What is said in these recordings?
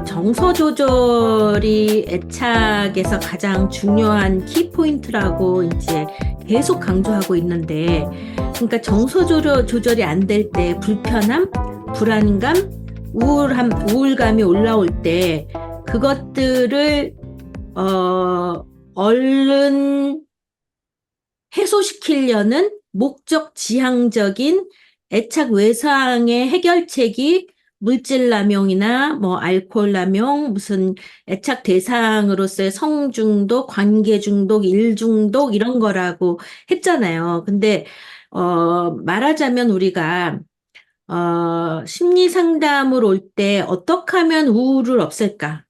정서 조절이 애착에서 가장 중요한 키포인트라고 이제 계속 강조하고 있는데, 그러니까 조절이 안 될 때 불편함, 불안감, 우울감이 올라올 때 그것들을 얼른 해소시키려는 목적 지향적인 애착 외상의 해결책이 물질 남용이나 뭐 알코올 남용, 무슨 애착 대상으로서의 성중독, 관계 중독, 일 중독 이런 거라고 했잖아요. 근데 말하자면 우리가 심리 상담을 올 때 어떻게 하면 우울을 없앨까?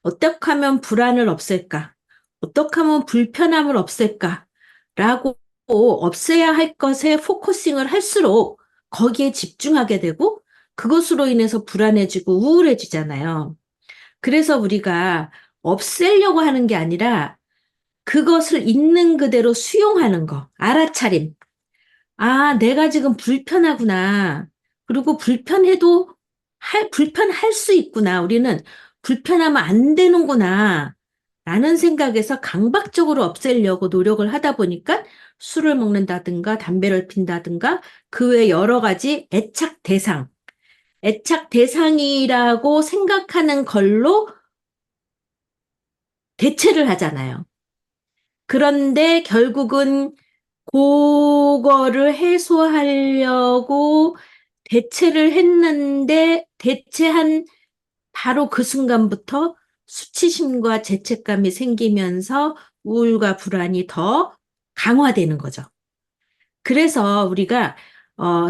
어떻게 하면 불안을 없앨까? 어떻게 하면 불편함을 없앨까? 라고 없애야 할 것에 포커싱을 할수록 거기에 집중하게 되고 그것으로 인해서 불안해지고 우울해지잖아요. 그래서 우리가 없애려고 하는 게 아니라 그것을 있는 그대로 수용하는 거, 알아차림. 아, 내가 지금 불편하구나. 그리고 불편할 수 있구나. 우리는 불편하면 안 되는구나. 라는 생각에서 강박적으로 없애려고 노력을 하다 보니까 술을 먹는다든가 담배를 핀다든가 그 외 여러 가지 애착 대상이라고 생각하는 걸로 대체를 하잖아요. 그런데 결국은 그거를 해소하려고 대체를 했는데 대체한 바로 그 순간부터 수치심과 죄책감이 생기면서 우울과 불안이 더 강화되는 거죠. 그래서 우리가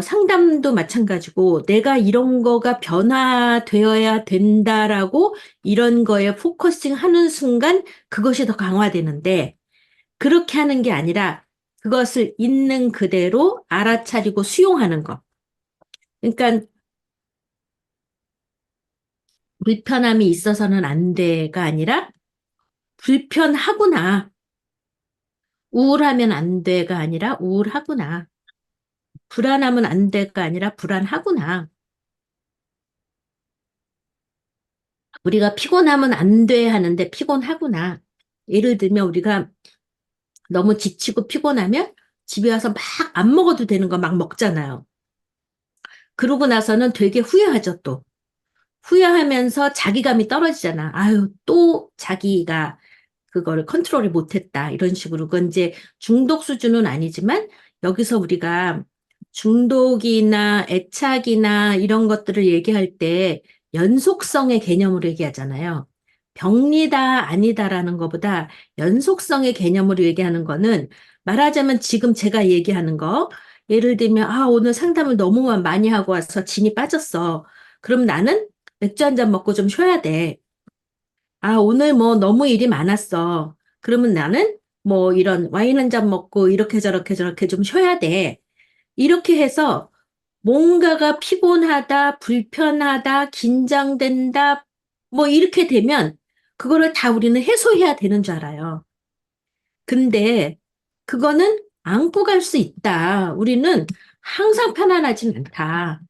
상담도 마찬가지고 내가 이런 거가 변화되어야 된다라고 이런 거에 포커싱 하는 순간 그것이 더 강화되는데 그렇게 하는 게 아니라 그것을 있는 그대로 알아차리고 수용하는 것. 그러니까 불편함이 있어서는 안 돼가 아니라 불편하구나. 우울하면 안 돼가 아니라 우울하구나. 불안하면 안 돼가 아니라 불안하구나. 우리가 피곤하면 안 돼 하는데 피곤하구나. 예를 들면 우리가 너무 지치고 피곤하면 집에 와서 막 안 먹어도 되는 거 막 먹잖아요. 그러고 나서는 되게 후회하죠, 또. 후회하면서 자기감이 떨어지잖아. 아유, 또 자기가 그거를 컨트롤을 못했다. 이런 식으로. 그건 이제 중독 수준은 아니지만 여기서 우리가 중독이나 애착이나 이런 것들을 얘기할 때 연속성의 개념으로 얘기하잖아요. 병리다, 아니다라는 것보다 연속성의 개념으로 얘기하는 거는 말하자면 지금 제가 얘기하는 거, 예를 들면, 아, 오늘 상담을 너무 많이 하고 와서 진이 빠졌어. 그럼 나는 맥주 한 잔 먹고 좀 쉬어야 돼. 아, 오늘 뭐 너무 일이 많았어. 그러면 나는 뭐 이런 와인 한 잔 먹고 이렇게 저렇게 저렇게 좀 쉬어야 돼. 이렇게 해서 뭔가가 피곤하다, 불편하다, 긴장된다, 뭐 이렇게 되면 그거를 다 우리는 해소해야 되는 줄 알아요. 근데 그거는 안고 갈 수 있다. 우리는 항상 편안하진 않다.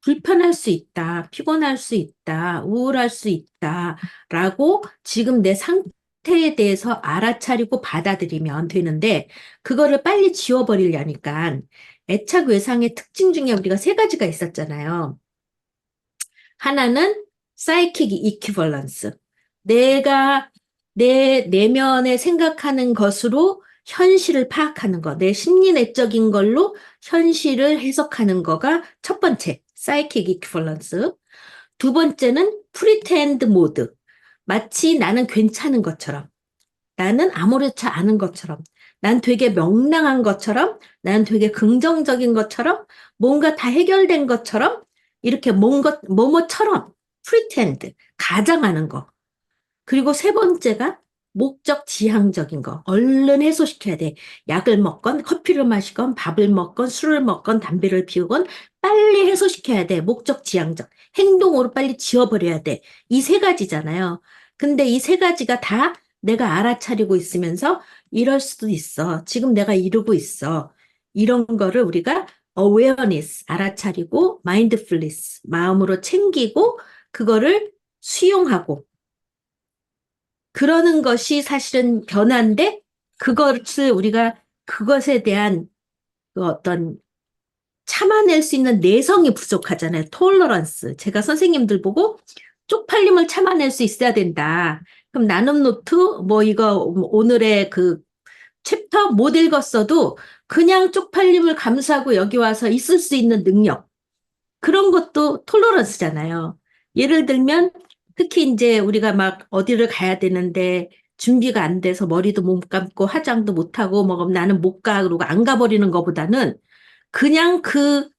불편할 수 있다, 피곤할 수 있다, 우울할 수 있다, 라고 지금 내 상태에 대해서 알아차리고 받아들이면 되는데, 그거를 빨리 지워버리려니까, 애착 외상의 특징 중에 우리가 세 가지가 있었잖아요. 하나는 사이킥 이퀴벌런스. 내가 내 내면에 생각하는 것으로 현실을 파악하는 거, 내 심리 내적인 걸로 현실을 해석하는 거가 첫 번째, 사이킥 이퀴벌런스. 두 번째는 프리텐드 모드. 마치 나는 괜찮은 것처럼, 나는 아무렇지 않은 것처럼, 난 되게 명랑한 것처럼, 난 되게 긍정적인 것처럼, 뭔가 다 해결된 것처럼, 이렇게 뭐뭐처럼, 프리텐드, 가장하는 거. 그리고 세 번째가 목적 지향적인 거. 얼른 해소시켜야 돼. 약을 먹건, 커피를 마시건, 밥을 먹건, 술을 먹건, 담배를 피우건, 빨리 해소시켜야 돼. 목적 지향적. 행동으로 빨리 지워버려야 돼. 이 세 가지잖아요. 근데 이 세 가지가 다 내가 알아차리고 있으면서 이럴 수도 있어. 지금 내가 이러고 있어. 이런 거를 우리가 awareness, 알아차리고, mindfulness, 마음으로 챙기고, 그거를 수용하고, 그러는 것이 사실은 변화인데, 그것을 우리가 그것에 대한 그 어떤 참아낼 수 있는 내성이 부족하잖아요. 톨러런스. 제가 선생님들 보고 쪽팔림을 참아낼 수 있어야 된다. 그럼 나눔 노트, 뭐 이거 오늘의 그 챕터 못 읽었어도 그냥 쪽팔림을 감수하고 여기 와서 있을 수 있는 능력. 그런 것도 톨러런스잖아요. 예를 들면 특히 이제 우리가 막 어디를 가야 되는데 준비가 안 돼서 머리도 못 감고 화장도 못 하고 뭐 그럼 나는 못 가 그러고 안 가버리는 것보다는 그냥 그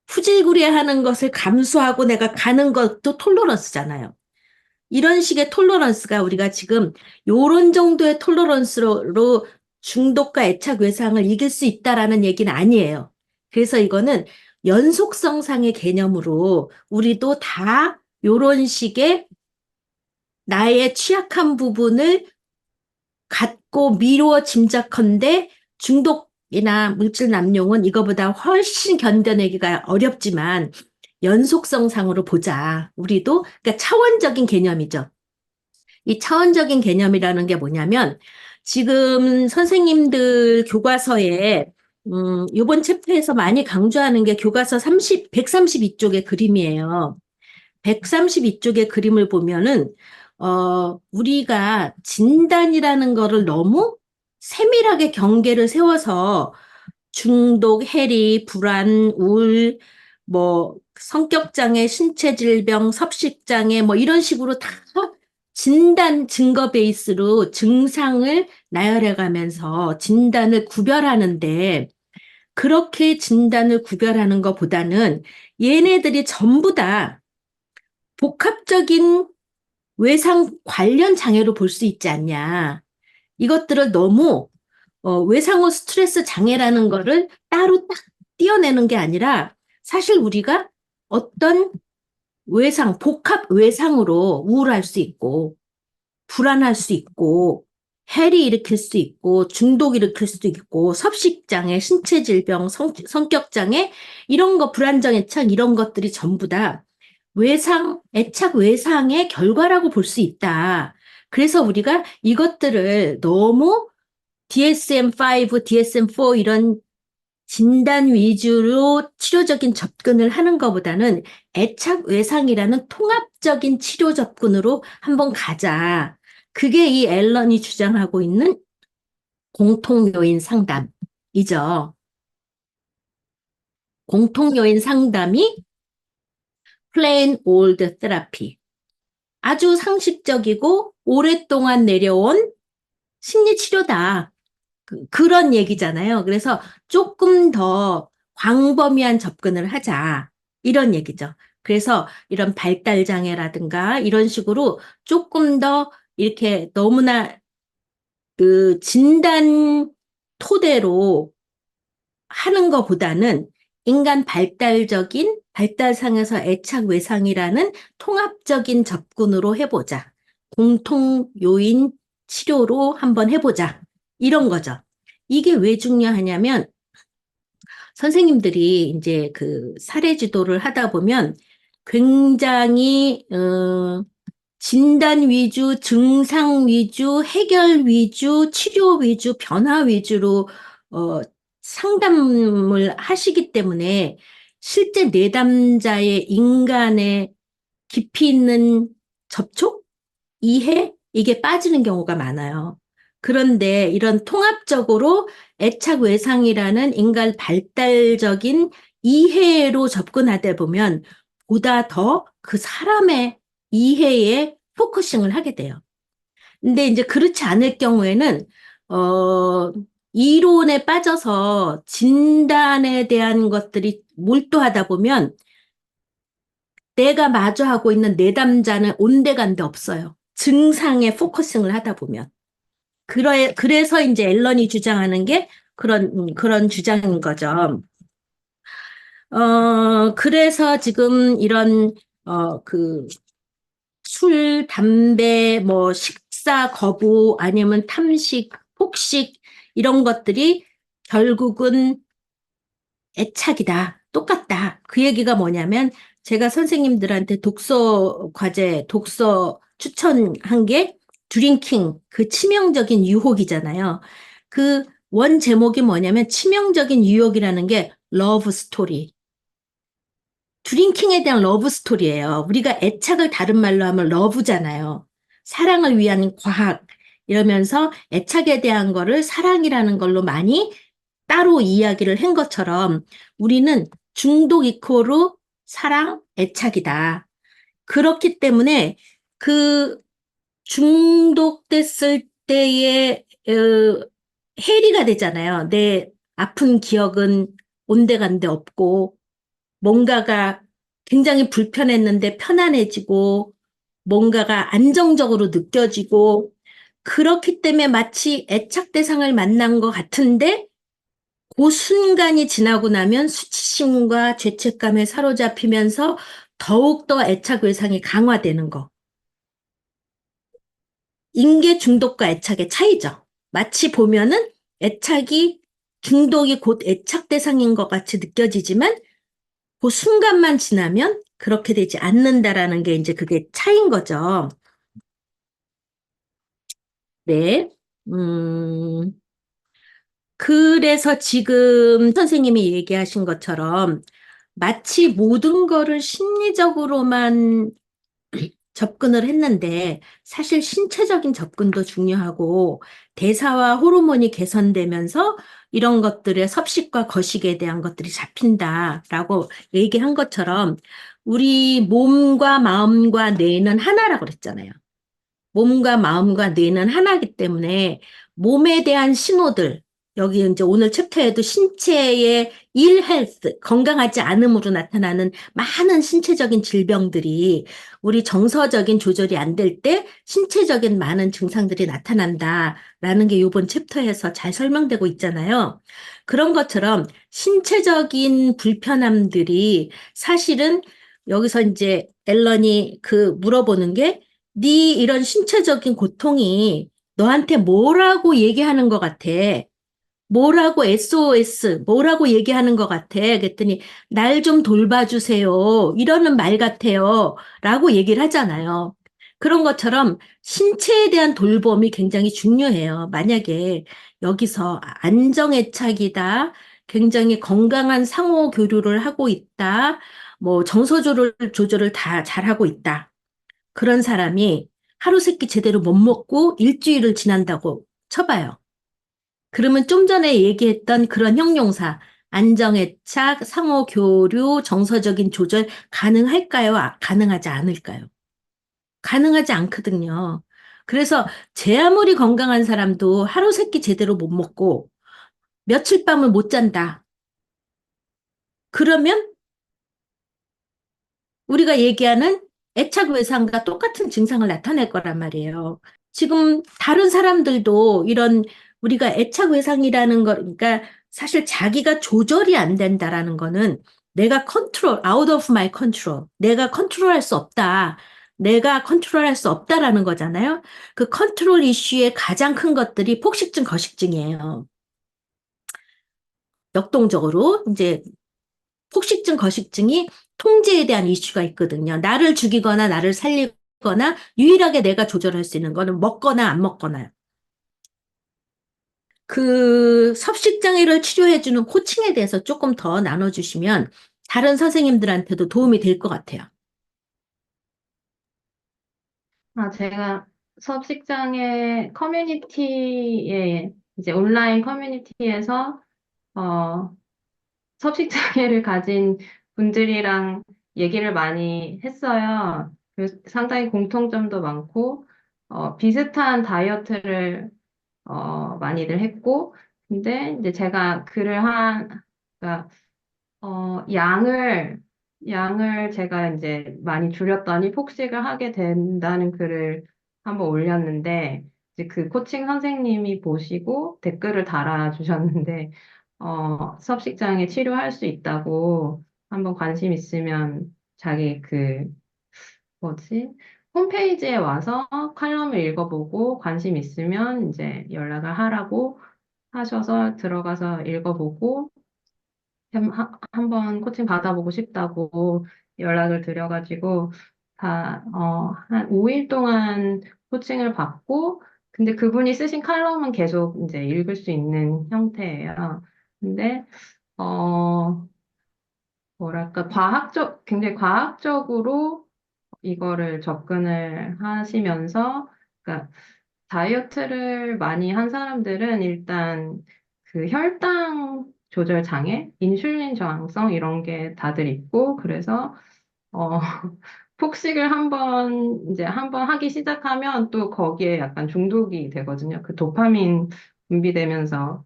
후질구리하는 것을 감수하고 내가 가는 것도 톨러런스잖아요. 이런 식의 톨러런스가 우리가 지금 요런 정도의 톨러런스로 중독과 애착 외상을 이길 수 있다라는 얘기는 아니에요. 그래서 이거는 연속성상의 개념으로 우리도 다 요런 식의 나의 취약한 부분을 갖고 미루어 짐작컨대 중독이나 물질 남용은 이거보다 훨씬 견뎌내기가 어렵지만 연속성상으로 보자. 우리도 그러니까 차원적인 개념이죠. 이 차원적인 개념이라는 게 뭐냐면 지금 선생님들 교과서에 이번 챕터에서 많이 강조하는 게 교과서 132쪽의 그림이에요. 132쪽의 그림을 보면은 우리가 진단이라는 거를 너무 세밀하게 경계를 세워서 중독, 해리, 불안, 우울, 뭐 성격장애, 신체질병, 섭식장애 뭐 이런 식으로 다 진단 증거 베이스로 증상을 나열해 가면서 진단을 구별하는데 그렇게 진단을 구별하는 것보다는 얘네들이 전부 다 복합적인 외상 관련 장애로 볼 수 있지 않냐. 이것들을 너무 외상후 스트레스 장애라는 거를 따로 딱 띄어내는 게 아니라 사실 우리가 어떤 외상, 복합 외상으로 우울할 수 있고 불안할 수 있고 해리 일으킬 수 있고 중독 일으킬 수도 있고 섭식장애, 신체질병, 성격장애 이런 거 불안정 애착 이런 것들이 전부 다 외상, 애착 외상의 결과라고 볼 수 있다. 그래서 우리가 이것들을 너무 DSM-5, DSM-4 이런 진단 위주로 치료적인 접근을 하는 것보다는 애착 외상이라는 통합적인 치료 접근으로 한번 가자. 그게 이 앨런이 주장하고 있는 공통 요인 상담이죠. 공통 요인 상담이 plain old therapy. 아주 상식적이고 오랫동안 내려온 심리 치료다. 그런 얘기잖아요. 그래서 조금 더 광범위한 접근을 하자. 이런 얘기죠. 그래서 이런 발달 장애라든가 이런 식으로 조금 더 이렇게 너무나 그 진단 토대로 하는 것보다는 인간 발달적인 발달상에서 애착 외상이라는 통합적인 접근으로 해보자. 공통 요인 치료로 한번 해보자. 이런 거죠. 이게 왜 중요하냐면 선생님들이 이제 그 사례 지도를 하다 보면 굉장히 진단 위주, 증상 위주, 해결 위주, 치료 위주, 변화 위주로 상담을 하시기 때문에 실제 내담자의 인간의 깊이 있는 접촉, 이해, 이게 빠지는 경우가 많아요. 그런데 이런 통합적으로 애착 외상이라는 인간 발달적인 이해로 접근하다 보면 보다 더 그 사람의 이해에 포커싱을 하게 돼요. 근데 이제 그렇지 않을 경우에는, 이론에 빠져서 진단에 대한 것들이 몰두하다 보면 내가 마주하고 있는 내담자는 온데간데 없어요. 증상에 포커싱을 하다 보면. 그래서 이제 앨런이 주장하는 게 그런 주장인 거죠. 그래서 지금 이런, 술, 담배, 뭐, 식사 거부, 아니면 탐식, 폭식, 이런 것들이 결국은 애착이다. 똑같다. 그 얘기가 뭐냐면 제가 선생님들한테 독서 과제, 독서 추천한 게 드링킹, 그 치명적인 유혹이잖아요. 그 원 제목이 뭐냐면 치명적인 유혹이라는 게 러브 스토리. 드링킹에 대한 러브 스토리예요. 우리가 애착을 다른 말로 하면 러브잖아요. 사랑을 위한 과학 이러면서 애착에 대한 거를 사랑이라는 걸로 많이 따로 이야기를 한 것처럼 우리는 중독 이코르 사랑, 애착이다. 그렇기 때문에 그 중독됐을 때의 해리가 되잖아요. 내 아픈 기억은 온데간데 없고 뭔가가 굉장히 불편했는데 편안해지고 뭔가가 안정적으로 느껴지고 그렇기 때문에 마치 애착 대상을 만난 것 같은데 그 순간이 지나고 나면 수치심과 죄책감에 사로잡히면서 더욱더 애착 외상이 강화되는 거. 인계 중독과 애착의 차이죠. 마치 보면은 애착이 중독이 곧 애착 대상인 것 같이 느껴지지만 그 순간만 지나면 그렇게 되지 않는다라는 게 이제 그게 차이인 거죠. 네. 음, 그래서 지금 선생님이 얘기하신 것처럼 마치 모든 거를 심리적으로만 접근을 했는데 사실 신체적인 접근도 중요하고 대사와 호르몬이 개선되면서 이런 것들의 섭식과 거식에 대한 것들이 잡힌다라고 얘기한 것처럼 우리 몸과 마음과 뇌는 하나라고 그랬잖아요. 몸과 마음과 뇌는 하나이기 때문에 몸에 대한 신호들, 여기 이제 오늘 챕터에도 신체의 일 헬스, 건강하지 않음으로 나타나는 많은 신체적인 질병들이 우리 정서적인 조절이 안 될 때 신체적인 많은 증상들이 나타난다라는 게 이번 챕터에서 잘 설명되고 있잖아요. 그런 것처럼 신체적인 불편함들이 사실은 여기서 이제 앨런이 그 물어보는 게 네 이런 신체적인 고통이 너한테 뭐라고 얘기하는 것 같아? 뭐라고 SOS, 뭐라고 얘기하는 것 같아? 그랬더니 날 좀 돌봐주세요. 이러는 말 같아요. 라고 얘기를 하잖아요. 그런 것처럼 신체에 대한 돌봄이 굉장히 중요해요. 만약에 여기서 안정애착이다, 굉장히 건강한 상호 교류를 하고 있다, 뭐 조절을 다 잘하고 있다. 그런 사람이 하루 세끼 제대로 못 먹고 일주일을 지난다고 쳐봐요. 그러면 좀 전에 얘기했던 그런 형용사, 안정애착, 상호교류, 정서적인 조절 가능할까요? 가능하지 않을까요? 가능하지 않거든요. 그래서 제 아무리 건강한 사람도 하루 세끼 제대로 못 먹고 며칠 밤을 못 잔다. 그러면 우리가 얘기하는 애착 외상과 똑같은 증상을 나타낼 거란 말이에요. 지금 다른 사람들도 이런 우리가 애착 외상이라는 거, 그러니까 사실 자기가 조절이 안 된다라는 거는 내가 컨트롤, out of my control. 내가 컨트롤할 수 없다. 내가 컨트롤할 수 없다라는 거잖아요. 그 컨트롤 이슈의 가장 큰 것들이 폭식증, 거식증이에요. 역동적으로 이제 폭식증, 거식증이 통제에 대한 이슈가 있거든요. 나를 죽이거나 나를 살리거나 유일하게 내가 조절할 수 있는 거는 먹거나 안 먹거나요. 그 섭식장애를 치료해주는 코칭에 대해서 조금 더 나눠주시면 다른 선생님들한테도 도움이 될 것 같아요. 제가 섭식장애 커뮤니티에, 이제 온라인 커뮤니티에서, 어, 섭식장애를 가진 분들이랑 얘기를 많이 했어요. 그래서 상당히 공통점도 많고, 비슷한 다이어트를, 많이들 했고, 근데 이제 제가 그러니까 양을 제가 이제 많이 줄였더니 폭식을 하게 된다는 글을 한번 올렸는데, 이제 그 코칭 선생님이 보시고 댓글을 달아주셨는데, 섭식장애 치료할 수 있다고 한번 관심 있으면 자기 뭐지? 홈페이지에 와서 칼럼을 읽어보고 관심 있으면 이제 연락을 하라고 하셔서 들어가서 읽어보고 한번 코칭 받아보고 싶다고 연락을 드려가지고 한 5일 동안 코칭을 받고 근데 그분이 쓰신 칼럼은 계속 이제 읽을 수 있는 형태예요. 근데 어 뭐랄까 굉장히 과학적으로 이거를 접근을 하시면서 그러니까 다이어트를 많이 한 사람들은 일단 그 혈당 조절 장애, 인슐린 저항성 이런 게 다들 있고 그래서 어 폭식을 한번 하기 시작하면 또 거기에 약간 중독이 되거든요. 그 도파민 분비되면서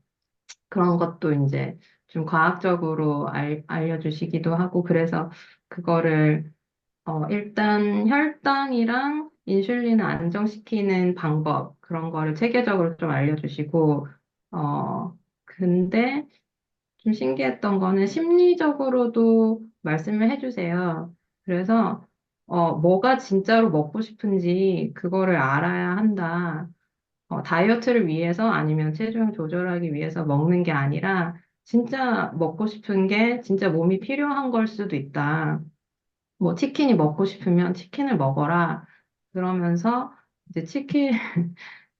그런 것도 이제 좀 과학적으로 알려주시기도 하고 그래서 그거를 일단 혈당이랑 인슐린을 안정시키는 방법, 그런 거를 체계적으로 좀 알려주시고, 근데 좀 신기했던 거는 심리적으로도 말씀을 해주세요. 그래서, 뭐가 진짜로 먹고 싶은지 그거를 알아야 한다. 다이어트를 위해서 아니면 체중 조절하기 위해서 먹는 게 아니라 진짜 먹고 싶은 게 진짜 몸이 필요한 걸 수도 있다. 뭐 치킨이 먹고 싶으면 치킨을 먹어라. 그러면서 이제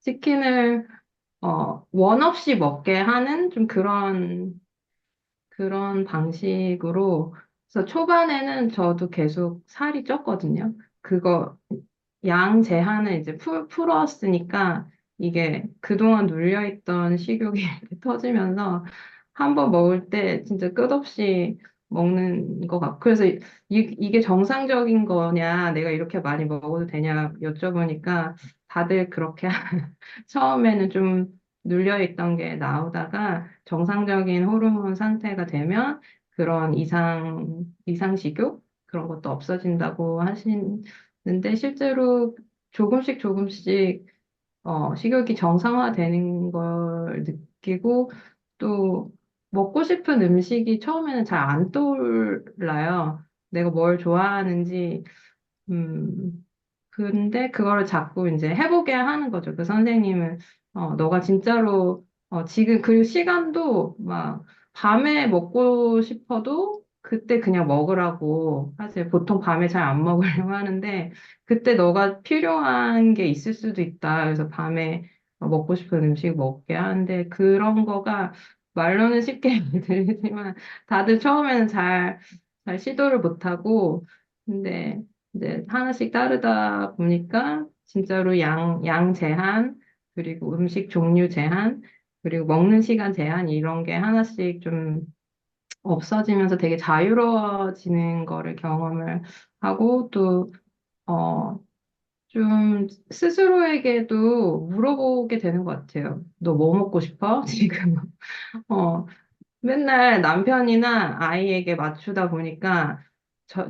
치킨을 원 없이 먹게 하는 좀 그런 방식으로 그래서 초반에는 저도 계속 살이 쪘거든요. 그거 양 제한을 이제 풀었으니까 이게 그동안 눌려있던 식욕이 이렇게 터지면서 한 번 먹을 때 진짜 끝없이 먹는 것 같고 그래서 이게 정상적인 거냐 내가 이렇게 많이 먹어도 되냐 여쭤보니까 다들 그렇게 처음에는 좀 눌려있던 게 나오다가 정상적인 호르몬 상태가 되면 그런 이상 식욕 그런 것도 없어진다고 하시는데 실제로 조금씩 조금씩 식욕이 정상화되는 걸 느끼고 또 먹고 싶은 음식이 처음에는 잘 안 떠올라요. 내가 뭘 좋아하는지 음, 근데 그거를 자꾸 이제 해보게 하는 거죠. 그 선생님은, 너가 진짜로, 지금 그 시간도 막 밤에 먹고 싶어도 그때 그냥 먹으라고 하세요. 보통 밤에 잘 안 먹으려고 하는데 그때 너가 필요한 게 있을 수도 있다. 그래서 밤에 먹고 싶은 음식 먹게 하는데 그런 거가 말로는 쉽게 들리지만 다들 처음에는 잘 시도를 못하고 근데 이제 하나씩 따르다 보니까 진짜로 양 제한, 그리고 음식 종류 제한, 그리고 먹는 시간 제한 이런 게 하나씩 좀 없어지면서 되게 자유로워지는 거를 경험을 하고 또, 좀 스스로에게도 물어보게 되는 것 같아요. 너 뭐 먹고 싶어? 지금. 어, 맨날 남편이나 아이에게 맞추다 보니까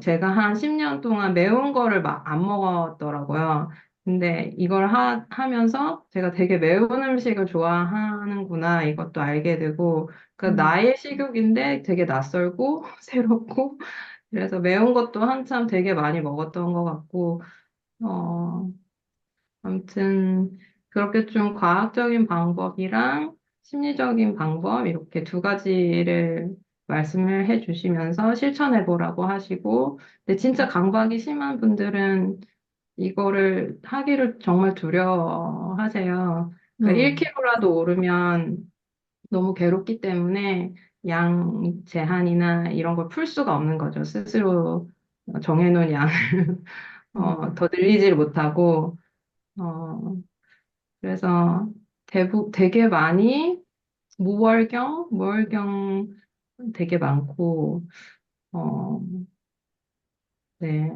제가 한 10년 동안 매운 거를 막 안 먹었더라고요. 근데 이걸 하면서 제가 되게 매운 음식을 좋아하는구나 이것도 알게 되고 그 음, 나의 식욕인데 되게 낯설고 새롭고 그래서 매운 것도 한참 되게 많이 먹었던 것 같고 어, 아무튼 그렇게 좀 과학적인 방법이랑 심리적인 방법 이렇게 두 가지를 말씀을 해주시면서 실천해 보라고 하시고, 근데 진짜 강박이 심한 분들은 이거를 하기를 정말 두려워하세요. 그러니까 음, 1kg라도 오르면 너무 괴롭기 때문에 양 제한이나 이런 걸 풀 수가 없는 거죠. 스스로 정해놓은 양을 음, 더 늘리지를 못하고 어, 그래서 되게 많이 무월경 되게 많고, 어, 네.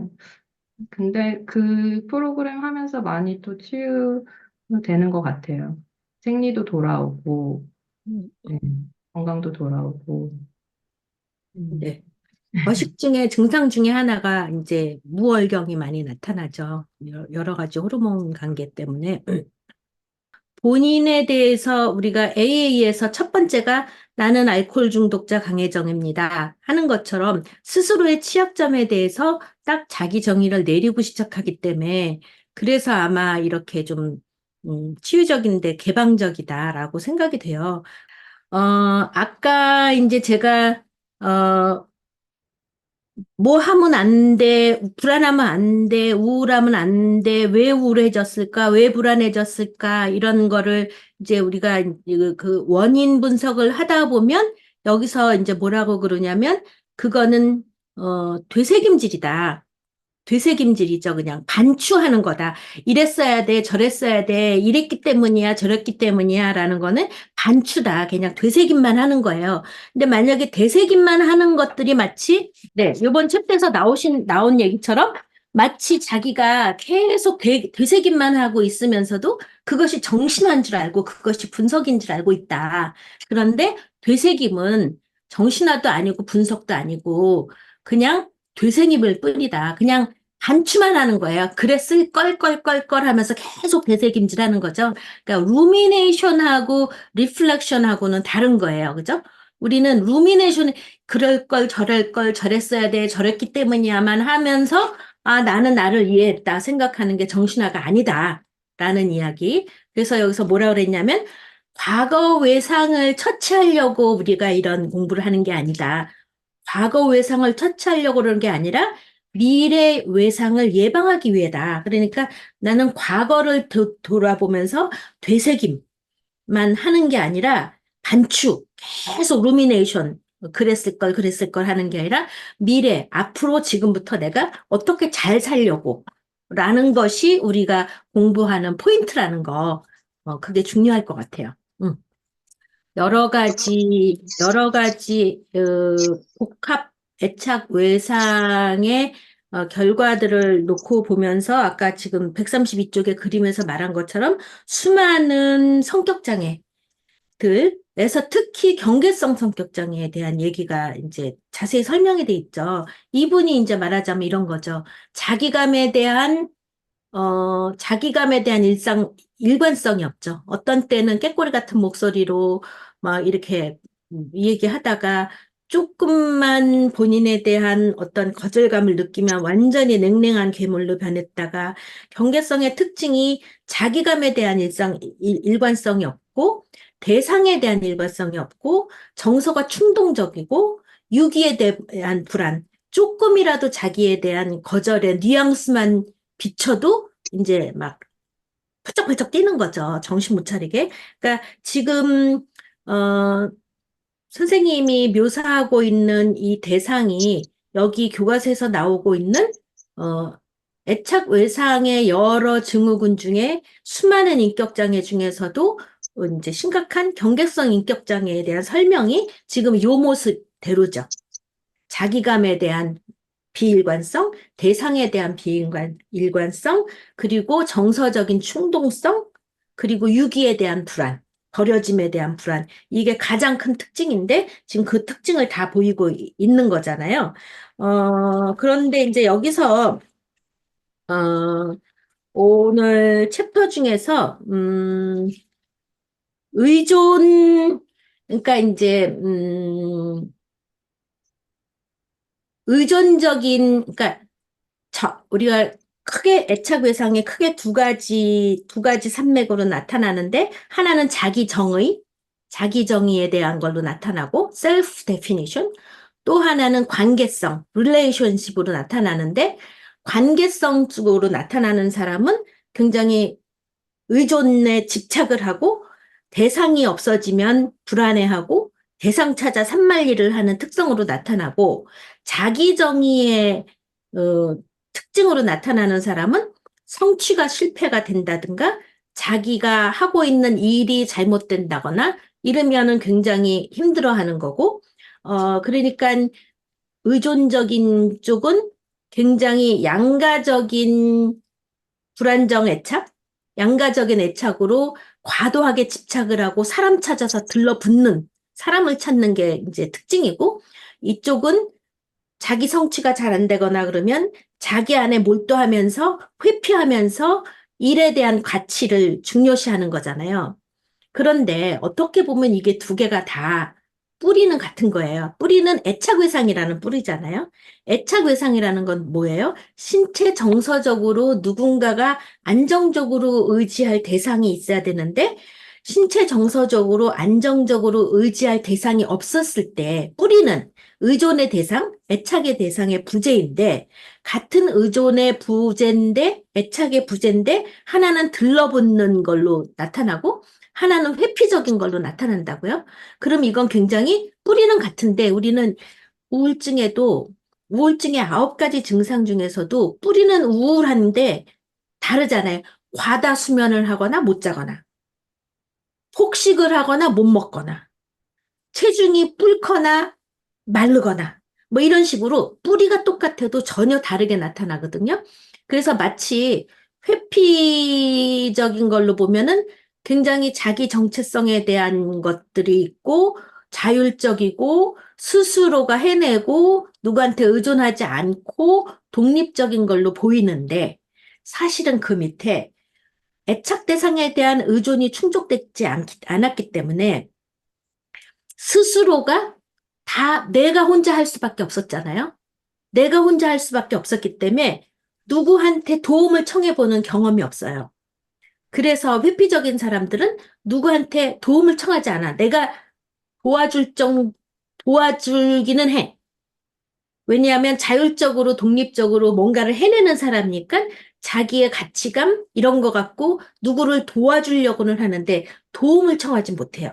근데 그 프로그램 하면서 많이 또 치유되는 것 같아요. 생리도 돌아오고, 음. 네. 건강도 돌아오고, 음, 네. 거식 중에 증상 중에 하나가 이제 무월경이 많이 나타나죠. 여러 가지 호르몬 관계 때문에. 본인에 대해서 우리가 AA에서 첫 번째가 나는 알코올 중독자 강혜정입니다 하는 것처럼 스스로의 취약점에 대해서 딱 자기 정의를 내리고 시작하기 때문에 그래서 아마 이렇게 좀 치유적인데 개방적이다라고 생각이 돼요. 아까 이제 제가 어, 뭐 하면 안 돼, 불안하면 안 돼, 우울하면 안 돼, 왜 우울해졌을까, 왜 불안해졌을까, 이런 거를 이제 우리가 그 원인 분석을 하다 보면 여기서 이제 뭐라고 그러냐면 그거는, 되새김질이다. 되새김질이죠. 그냥 반추하는 거다. 이랬어야 돼, 저랬어야 돼, 이랬기 때문이야, 저랬기 때문이야, 라는 거는 반추다. 그냥 되새김만 하는 거예요. 근데 만약에 되새김만 하는 것들이 마치, 네, 이번 챕터에서 나온 얘기처럼 마치 자기가 계속 되새김만 하고 있으면서도 그것이 정신화인 줄 알고 그것이 분석인 줄 알고 있다. 그런데 되새김은 정신화도 아니고 분석도 아니고 그냥 되새김일 뿐이다. 그냥 반추만 하는 거예요. 그랬을 껄껄껄껄 하면서 계속 되새김질 하는 거죠. 그러니까 루미네이션하고 리플렉션하고는 다른 거예요. 그죠? 우리는 루미네이션 그럴 걸 저럴 걸 저랬어야 돼 저랬기 때문이야만 하면서 아 나는 나를 이해했다 생각하는 게 정신화가 아니다 라는 이야기. 그래서 여기서 뭐라 그랬냐면 과거 외상을 처치하려고 우리가 이런 공부를 하는 게 아니다. 과거 외상을 처치하려고 그러는 게 아니라 미래 외상을 예방하기 위해다. 그러니까 나는 과거를 돌아보면서 되새김만 하는 게 아니라 반추, 계속 루미네이션, 그랬을 걸 하는 게 아니라 미래, 앞으로 지금부터 내가 어떻게 잘 살려고 라는 것이 우리가 공부하는 포인트라는 거, 그게 중요할 것 같아요. 응. 여러 가지, 복합 애착 외상의 결과들을 놓고 보면서 아까 지금 132쪽의 그림에서 말한 것처럼 수많은 성격 장애들에서 특히 경계성 성격 장애에 대한 얘기가 이제 자세히 설명이 돼 있죠. 이분이 이제 말하자면 이런 거죠. 자기감에 대한 일관성이 없죠. 어떤 때는 깨꼬리 같은 목소리로 막 이렇게 얘기하다가 조금만 본인에 대한 어떤 거절감을 느끼면 완전히 냉랭한 괴물로 변했다가 경계성의 특징이 자기감에 대한 일관성이 없고 대상에 대한 일관성이 없고 정서가 충동적이고 유기에 대한 불안, 조금이라도 자기에 대한 거절의 뉘앙스만 비춰도 이제 막 펄쩍펄쩍 뛰는 거죠. 정신 못 차리게. 그러니까 지금 선생님이 묘사하고 있는 이 대상이 여기 교과서에서 나오고 있는 어, 애착 외상의 여러 증후군 중에 수많은 인격 장애 중에서도 이제 심각한 경계성 인격 장애에 대한 설명이 지금 요 모습대로죠. 자기감에 대한 비일관성, 대상에 대한 비일관성, 그리고 정서적인 충동성, 그리고 유기에 대한 불안, 버려짐에 대한 불안. 이게 가장 큰 특징인데 지금 그 특징을 다 보이고 있는 거잖아요. 그런데 이제 여기서 어, 오늘 챕터 중에서 의존 그러니까 이제 의존적인 그러니까 우리가 크게 애착 외상이 크게 두 가지 산맥으로 나타나는데 하나는 자기 정의에 대한 걸로 나타나고 self definition 또 하나는 관계성 relationship으로 나타나는데 관계성 쪽으로 나타나는 사람은 굉장히 의존에 집착을 하고 대상이 없어지면 불안해하고 대상 찾아 산만리를 하는 특성으로 나타나고 자기 정의의 어, 특징으로 나타나는 사람은 성취가 실패가 된다든가 자기가 하고 있는 일이 잘못된다거나 이러면은 굉장히 힘들어하는 거고 그러니까 의존적인 쪽은 굉장히 양가적인 불안정 애착, 양가적인 애착으로 과도하게 집착을 하고 사람 찾아서 들러붙는 사람을 찾는 게 이제 특징이고 이쪽은 자기 성취가 잘 안 되거나 그러면 자기 안에 몰두하면서 회피하면서 일에 대한 가치를 중요시하는 거잖아요. 그런데 어떻게 보면 이게 두 개가 다 뿌리는 같은 거예요. 뿌리는 애착외상이라는 뿌리잖아요. 애착외상이라는 건 뭐예요? 신체 정서적으로 누군가가 안정적으로 의지할 대상이 있어야 되는데 신체 정서적으로 안정적으로 의지할 대상이 없었을 때 뿌리는 의존의 대상, 애착의 대상의 부재인데, 같은 의존의 부재인데, 애착의 부재인데, 하나는 들러붙는 걸로 나타나고, 하나는 회피적인 걸로 나타난다고요? 그럼 이건 굉장히 뿌리는 같은데, 우리는 우울증에도, 우울증의 9가지 증상 중에서도 뿌리는 우울한데 다르잖아요. 과다 수면을 하거나 못 자거나, 폭식을 하거나 못 먹거나, 체중이 불거나 마르거나 뭐 이런 식으로 뿌리가 똑같아도 전혀 다르게 나타나거든요. 그래서 마치 회피적인 걸로 보면은 굉장히 자기 정체성에 대한 것들이 있고 자율적이고 스스로가 해내고 누구한테 의존하지 않고 독립적인 걸로 보이는데 사실은 그 밑에 애착 대상에 대한 의존이 충족되지 않았기 때문에 스스로가 다 내가 혼자 할 수밖에 없었잖아요. 내가 혼자 할 수밖에 없었기 때문에 누구한테 도움을 청해보는 경험이 없어요. 그래서 회피적인 사람들은 누구한테 도움을 청하지 않아. 내가 도와주기는 해. 왜냐하면 자율적으로 독립적으로 뭔가를 해내는 사람이니까 자기의 가치감 이런 거 갖고 누구를 도와주려고는 하는데 도움을 청하지 못해요.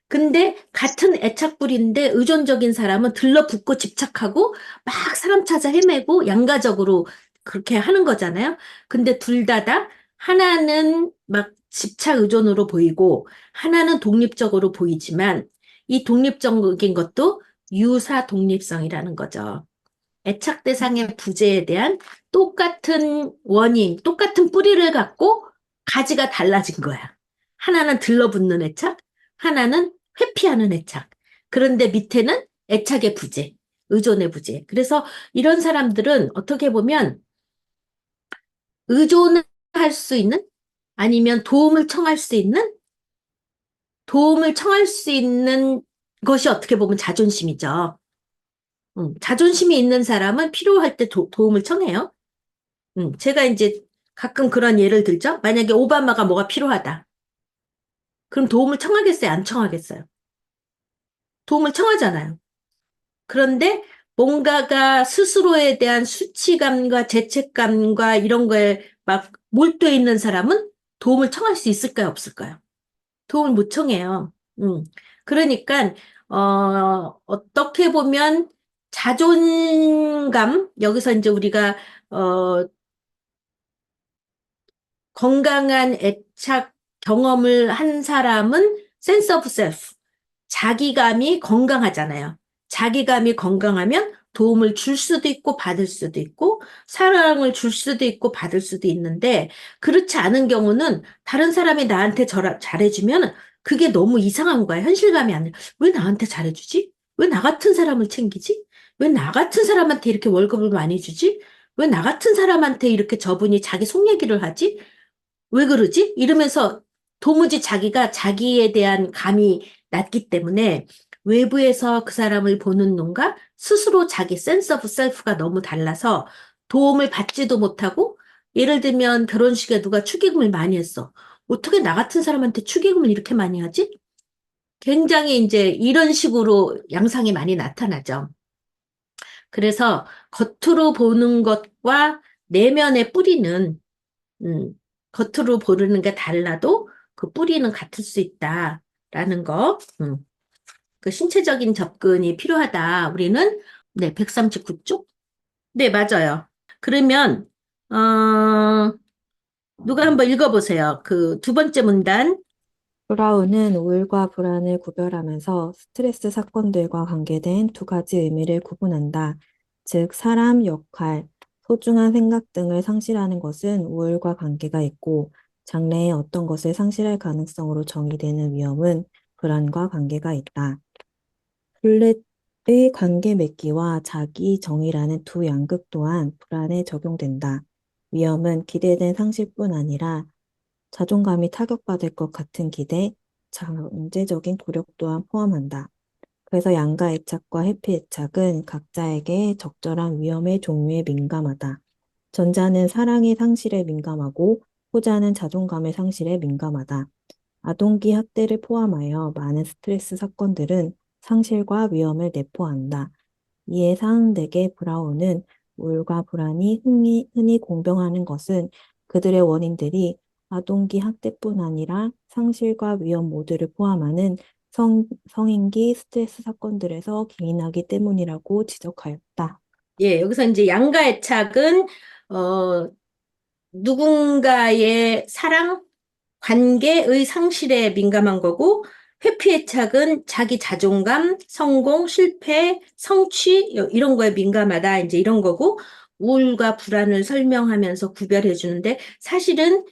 근데 같은 애착불인데 의존적인 사람은 들러붙고 집착하고 막 사람 찾아 헤매고 양가적으로 그렇게 하는 거잖아요. 근데 둘 다 하나는 막 집착 의존으로 보이고 하나는 독립적으로 보이지만 이 독립적인 것도 유사 독립성이라는 거죠. 애착 대상의 부재에 대한 똑같은 원인, 똑같은 뿌리를 갖고 가지가 달라진 거야. 하나는 들러붙는 애착, 하나는 회피하는 애착. 그런데 밑에는 애착의 부재, 의존의 부재. 그래서 이런 사람들은 어떻게 보면 의존을 할 수 있는 아니면 도움을 청할 수 있는 것이 어떻게 보면 자존심이죠. 자존심이 있는 사람은 필요할 때 도움을 청해요. 제가 이제 가끔 그런 예를 들죠. 만약에 오바마가 뭐가 필요하다. 그럼 도움을 청하겠어요? 안 청하겠어요? 도움을 청하잖아요. 그런데 뭔가가 스스로에 대한 수치감과 죄책감과 이런 거에 막 몰두해 있는 사람은 도움을 청할 수 있을까요? 없을까요? 도움을 못 청해요. 그러니까, 어떻게 보면 자존감, 여기서 이제 우리가, 건강한 애착 경험을 한 사람은 센스 오브 셀프, 자기감이 건강하잖아요. 자기감이 건강하면 도움을 줄 수도 있고 받을 수도 있고 사랑을 줄 수도 있고 받을 수도 있는데 그렇지 않은 경우는 다른 사람이 나한테 잘해주면 그게 너무 이상한 거야. 현실감이 안 돼. 왜 나한테 잘해주지? 왜 나 같은 사람을 챙기지? 왜 나 같은 사람한테 이렇게 월급을 많이 주지? 왜 나 같은 사람한테 이렇게 저분이 자기 속 얘기를 하지? 왜 그러지? 이러면서 도무지 자기가 자기에 대한 감이 낮기 때문에 외부에서 그 사람을 보는 눈과 스스로 자기 센스 오브 셀프가 너무 달라서 도움을 받지도 못하고 예를 들면 결혼식에 누가 축의금을 많이 했어. 어떻게 나 같은 사람한테 축의금을 이렇게 많이 하지? 굉장히 이제 이런 식으로 양상이 많이 나타나죠. 그래서 겉으로 보는 것과 내면의 뿌리는 겉으로 보이는 게 달라도 그 뿌리는 같을 수 있다라는 거. 그 신체적인 접근이 필요하다. 우리는 네, 139쪽? 네, 맞아요. 그러면 누가 한번 읽어보세요. 그 두 번째 문단. 브라운은 우울과 불안을 구별하면서 스트레스 사건들과 관계된 두 가지 의미를 구분한다. 즉, 사람, 역할, 소중한 생각 등을 상실하는 것은 우울과 관계가 있고, 장래에 어떤 것을 상실할 가능성으로 정의되는 위험은 불안과 관계가 있다. 블렛의 관계 맺기와 자기 정의라는 두 양극 또한 불안에 적용된다. 위험은 기대된 상실뿐 아니라 자존감이 타격받을 것 같은 기대, 잠재적인 굴욕 또한 포함한다. 그래서 양가 애착과 해피 애착은 각자에게 적절한 위험의 종류에 민감하다. 전자는 사랑의 상실에 민감하고 후자는 자존감의 상실에 민감하다. 아동기 학대를 포함하여 많은 스트레스 사건들은 상실과 위험을 내포한다. 이에 상응되게 브라운은 우울과 불안이 흔히 공병하는 것은 그들의 원인들이 아동기 학대뿐 아니라 상실과 위험 모두를 포함하는 성인기 스트레스 사건들에서 기인하기 때문이라고 지적하였다. 예, 여기서 이제 양가 애착은, 어, 누군가의 사랑, 관계의 상실에 민감한 거고, 회피 애착은 자기 자존감, 성공, 실패, 성취, 이런 거에 민감하다. 이제 이런 거고, 우울과 불안을 설명하면서 구별해 주는데, 사실은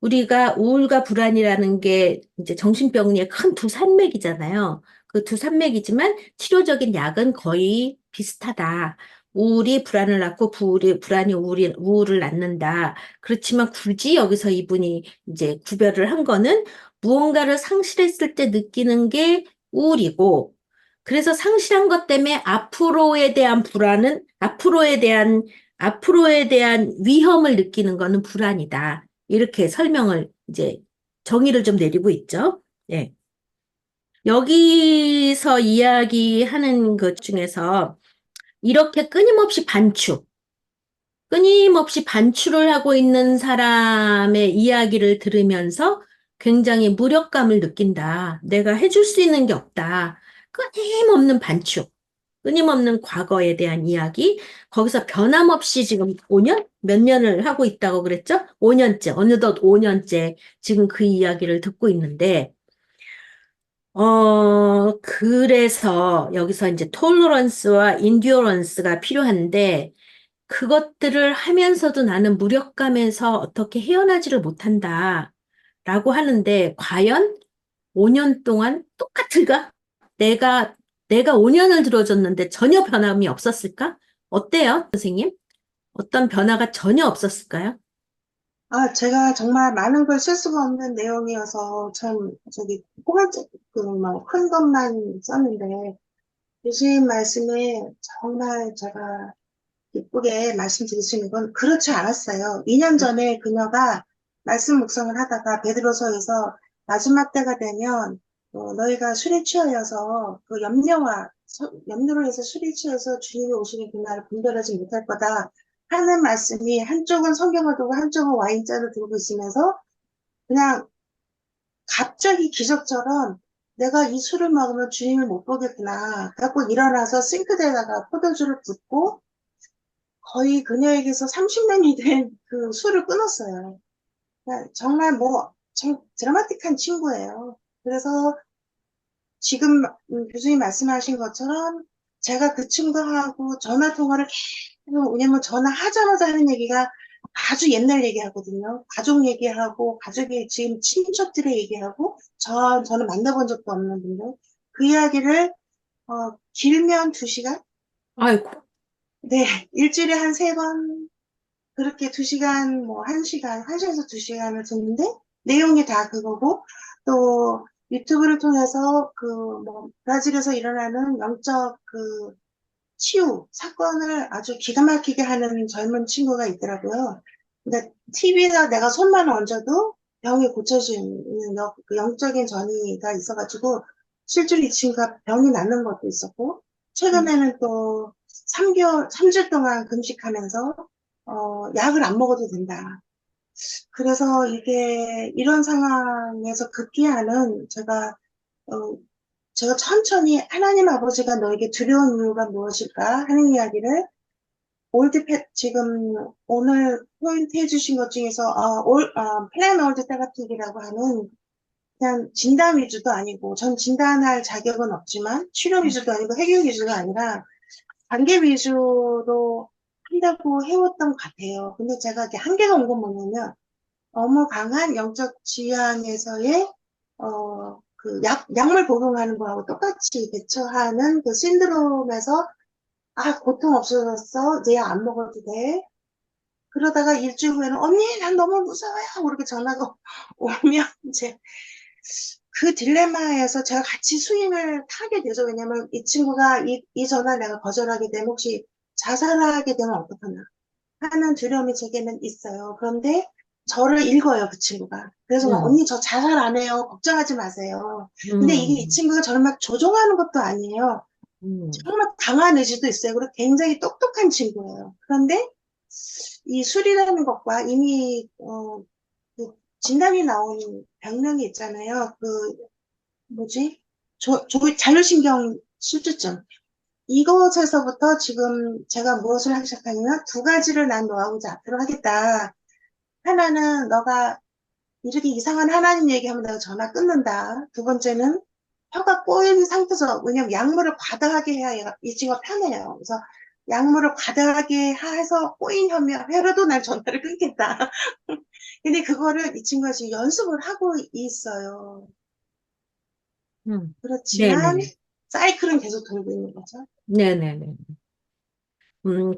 우리가 우울과 불안이라는 게 이제 정신병리의 큰 두 산맥이잖아요. 그 두 산맥이지만 치료적인 약은 거의 비슷하다. 우울이 불안을 낳고 불안이 우울을 낳는다. 그렇지만 굳이 여기서 이분이 이제 구별을 한 거는 무언가를 상실했을 때 느끼는 게 우울이고, 그래서 상실한 것 때문에 앞으로에 대한 위험을 느끼는 거는 불안이다. 이렇게 설명을 이제 정의를 좀 내리고 있죠. 예. 여기서 이야기하는 것 중에서 이렇게 끊임없이 반출을 하고 있는 사람의 이야기를 들으면서 굉장히 무력감을 느낀다. 내가 해줄 수 있는 게 없다. 끊임없는 반축. 끊임없는 과거에 대한 이야기, 거기서 변함없이 지금 5년? 몇 년을 하고 있다고 그랬죠? 5년째, 어느덧 5년째 지금 그 이야기를 듣고 있는데, 그래서 여기서 이제 톨러런스와 인듀어런스가 필요한데, 그것들을 하면서도 나는 무력감에서 어떻게 헤어나지를 못한다. 라고 하는데, 과연 5년 동안 똑같을까? 내가, 내가 5년을 들어줬는데 전혀 변함이 없었을까? 어때요, 선생님? 어떤 변화가 전혀 없었을까요? 아, 제가 정말 많은 걸 쓸 수가 없는 내용이어서 참, 포괄적, 큰 것만 썼는데, 교수님 말씀에 정말 제가 기쁘게 말씀드릴 수 있는 건 그렇지 않았어요. 2년 전에 그녀가 말씀 묵상을 하다가 베드로서에서 마지막 때가 되면 너희가 술에 취하여서 그 염려로 해서 술에 취해서 주님이 오시는 그날을 분별하지 못할 거다 하는 말씀이 한쪽은 성경을 두고 한쪽은 와인잔을 들고 있으면서 그냥 갑자기 기적처럼 내가 이 술을 먹으면 주님을 못 보겠구나. 갖고 일어나서 싱크대에다가 포도주를 붓고 거의 그녀에게서 30년이 된 그 술을 끊었어요. 그러니까 정말 참 드라마틱한 친구예요. 그래서 지금 교수님 말씀하신 것처럼 제가 그 친구하고 전화 통화를 계속, 왜냐면 전화하자마자 하는 얘기가 아주 옛날 얘기하거든요. 가족 얘기하고, 가족이 지금 친척들의 얘기하고, 저는 만나본 적도 없는 분들. 그 이야기를, 길면 2시간? 아이고, 네, 일주일에 한 3번, 그렇게 2시간, 1시간, 1시간에서 2시간을 듣는데, 내용이 다 그거고, 또 유튜브를 통해서 브라질에서 일어나는 영적 치유, 사건을 아주 기가 막히게 하는 젊은 친구가 있더라고요. 근데 TV에다 내가 손만 얹어도 병이 고쳐지는 그 영적인 전이가 있어가지고, 실제로 이 친구가 병이 낫는 것도 있었고, 최근에는 또 3주 동안 금식하면서, 약을 안 먹어도 된다. 그래서 이런 상황에서 급기야는 어, 제가 천천히 하나님 아버지가 너에게 두려운 이유가 무엇일까 하는 이야기를 지금 오늘 포인트 해주신 것 중에서 플랜 올드 테라피라고 하는 그냥 진단 위주도 아니고 전 진단할 자격은 없지만 치료 위주도 아니고 해결 위주가 아니라 관계 위주로 한다고 해왔던 것 같아요. 근데 제가 이렇게 한계가 온 건 뭐냐면 너무 강한 영적 지향에서의 약물 복용하는 거하고 똑같이 대처하는 그 신드롬에서 고통 없어졌어. 이제 약 안 먹어도 돼. 그러다가 일주일 후에는 언니 난 너무 무서워요. 그렇게 전화가 오면 이제 그 딜레마에서 제가 같이 스윙을 타게 되죠. 왜냐면 이 친구가 이 전화 내가 거절하게 되면 혹시 자살하게 되면 어떡하나 하는 두려움이 제게는 있어요. 그런데 저를 읽어요, 그 친구가. 그래서 막, 음, 언니 저 자살 안 해요. 걱정하지 마세요. 근데 이게 이 음, 친구가 저를 막 조종하는 것도 아니에요. 음, 정말 강한 의지도 있어요. 그리고 굉장히 똑똑한 친구예요. 그런데 이 술이라는 것과 이미 그 진단이 나온 병명이 있잖아요. 그 뭐지? 자율신경 실주증. 이것에서부터 지금 제가 무엇을 하기 시작하냐면 두 가지를 난 너하고 이제 앞으로 하겠다. 하나는 너가 이렇게 이상한 하나님 얘기하면 내가 전화 끊는다. 두 번째는 혀가 꼬인 상태에서, 왜냐면 약물을 과다하게 해야 이 친구가 편해요. 그래서 약물을 과다하게 해서 꼬인 혀로도 난 전화를 끊겠다. 근데 그거를 이 친구가 지금 연습을 하고 있어요. 그렇지만 네네. 사이클은 계속 돌고 있는 거죠. 네네네.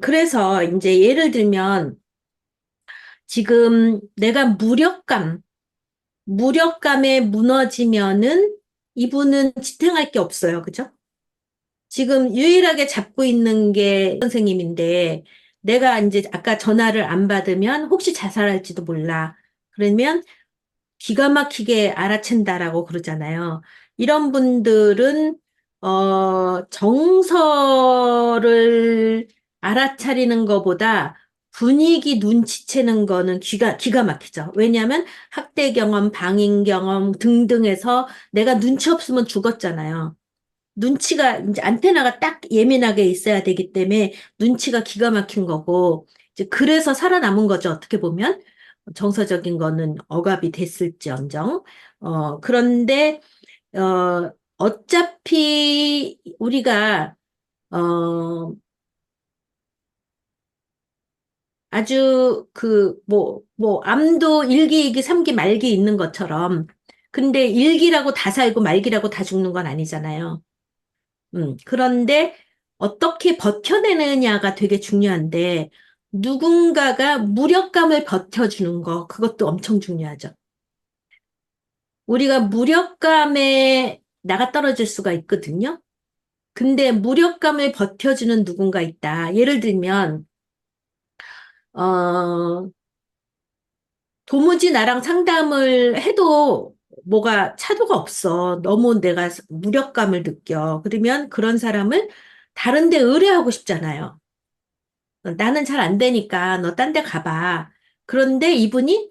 그래서 이제 예를 들면 지금 내가 무력감에 무너지면은 이분은 지탱할 게 없어요. 그죠? 지금 유일하게 잡고 있는 게 선생님인데 내가 이제 아까 전화를 안 받으면 혹시 자살할지도 몰라. 그러면 기가 막히게 알아챈다라고 그러잖아요. 이런 분들은 정서를 알아차리는 것보다 분위기 눈치채는 거는 기가 막히죠. 왜냐하면 학대 경험, 방임 경험 등등해서 내가 눈치 없으면 죽었잖아요. 눈치가 이제 안테나가 딱 예민하게 있어야 되기 때문에 눈치가 기가 막힌 거고 이제 그래서 살아남은 거죠. 어떻게 보면 정서적인 거는 억압이 됐을지언정 그런데 어차피 우리가 어 아주 암도 일기, 이기, 삼기, 말기 있는 것처럼 근데 일기라고 다 살고 말기라고 다 죽는 건 아니잖아요. 그런데 어떻게 버텨내느냐가 되게 중요한데, 누군가가 무력감을 버텨주는 거, 그것도 엄청 중요하죠. 우리가 무력감에 나가 떨어질 수가 있거든요. 근데 무력감을 버텨주는 누군가 있다. 예를 들면, 어, 도무지 나랑 상담을 해도 뭐가 차도가 없어. 너무 내가 무력감을 느껴. 그러면 그런 사람을 다른 데 의뢰하고 싶잖아요. 나는 잘 안 되니까 너 딴 데 가봐. 그런데 이분이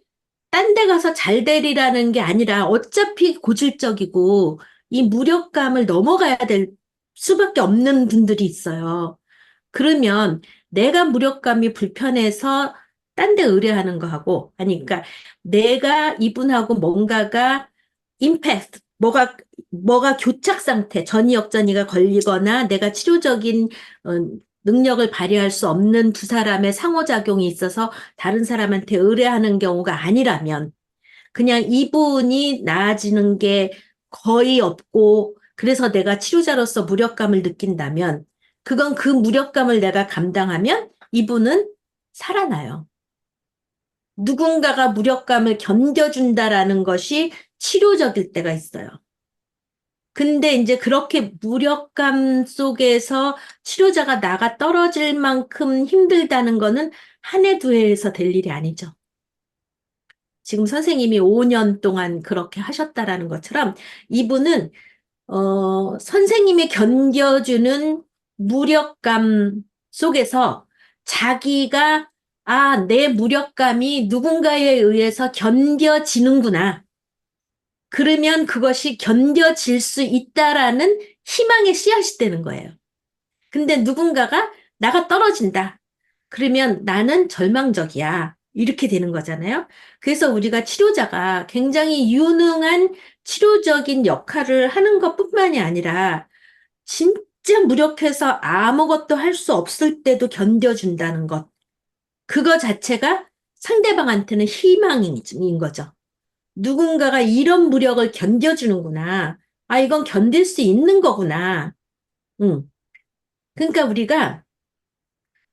딴 데 가서 잘 되리라는 게 아니라 어차피 고질적이고 이 무력감을 넘어가야 될 수밖에 없는 분들이 있어요. 그러면 내가 무력감이 불편해서 딴 데 의뢰하는 거하고, 아니, 그러니까 내가 이분하고 뭔가가 임팩트, 뭐가 교착 상태, 전이역전이가 걸리거나 내가 치료적인 어, 능력을 발휘할 수 없는 두 사람의 상호작용이 있어서 다른 사람한테 의뢰하는 경우가 아니라면 그냥 이분이 나아지는 게 거의 없고 그래서 내가 치료자로서 무력감을 느낀다면 그건 그 무력감을 내가 감당하면 이분은 살아나요. 누군가가 무력감을 견뎌준다라는 것이 치료적일 때가 있어요. 근데 이제 그렇게 무력감 속에서 치료자가 나가 떨어질 만큼 힘들다는 거는 한 해, 두 해에서 될 일이 아니죠. 지금 선생님이 5년 동안 그렇게 하셨다라는 것처럼 이분은 선생님이 견뎌주는 무력감 속에서 자기가 내 무력감이 누군가에 의해서 견뎌지는구나. 그러면 그것이 견뎌질 수 있다라는 희망의 씨앗이 되는 거예요. 근데 누군가가 나가 떨어진다. 그러면 나는 절망적이야. 이렇게 되는 거잖아요. 그래서 우리가 치료자가 굉장히 유능한 치료적인 역할을 하는 것뿐만이 아니라 진짜 무력해서 아무것도 할 수 없을 때도 견뎌준다는 것. 그거 자체가 상대방한테는 희망인 거죠. 누군가가 이런 무력을 견뎌주는구나. 이건 견딜 수 있는 거구나. 응. 그러니까 우리가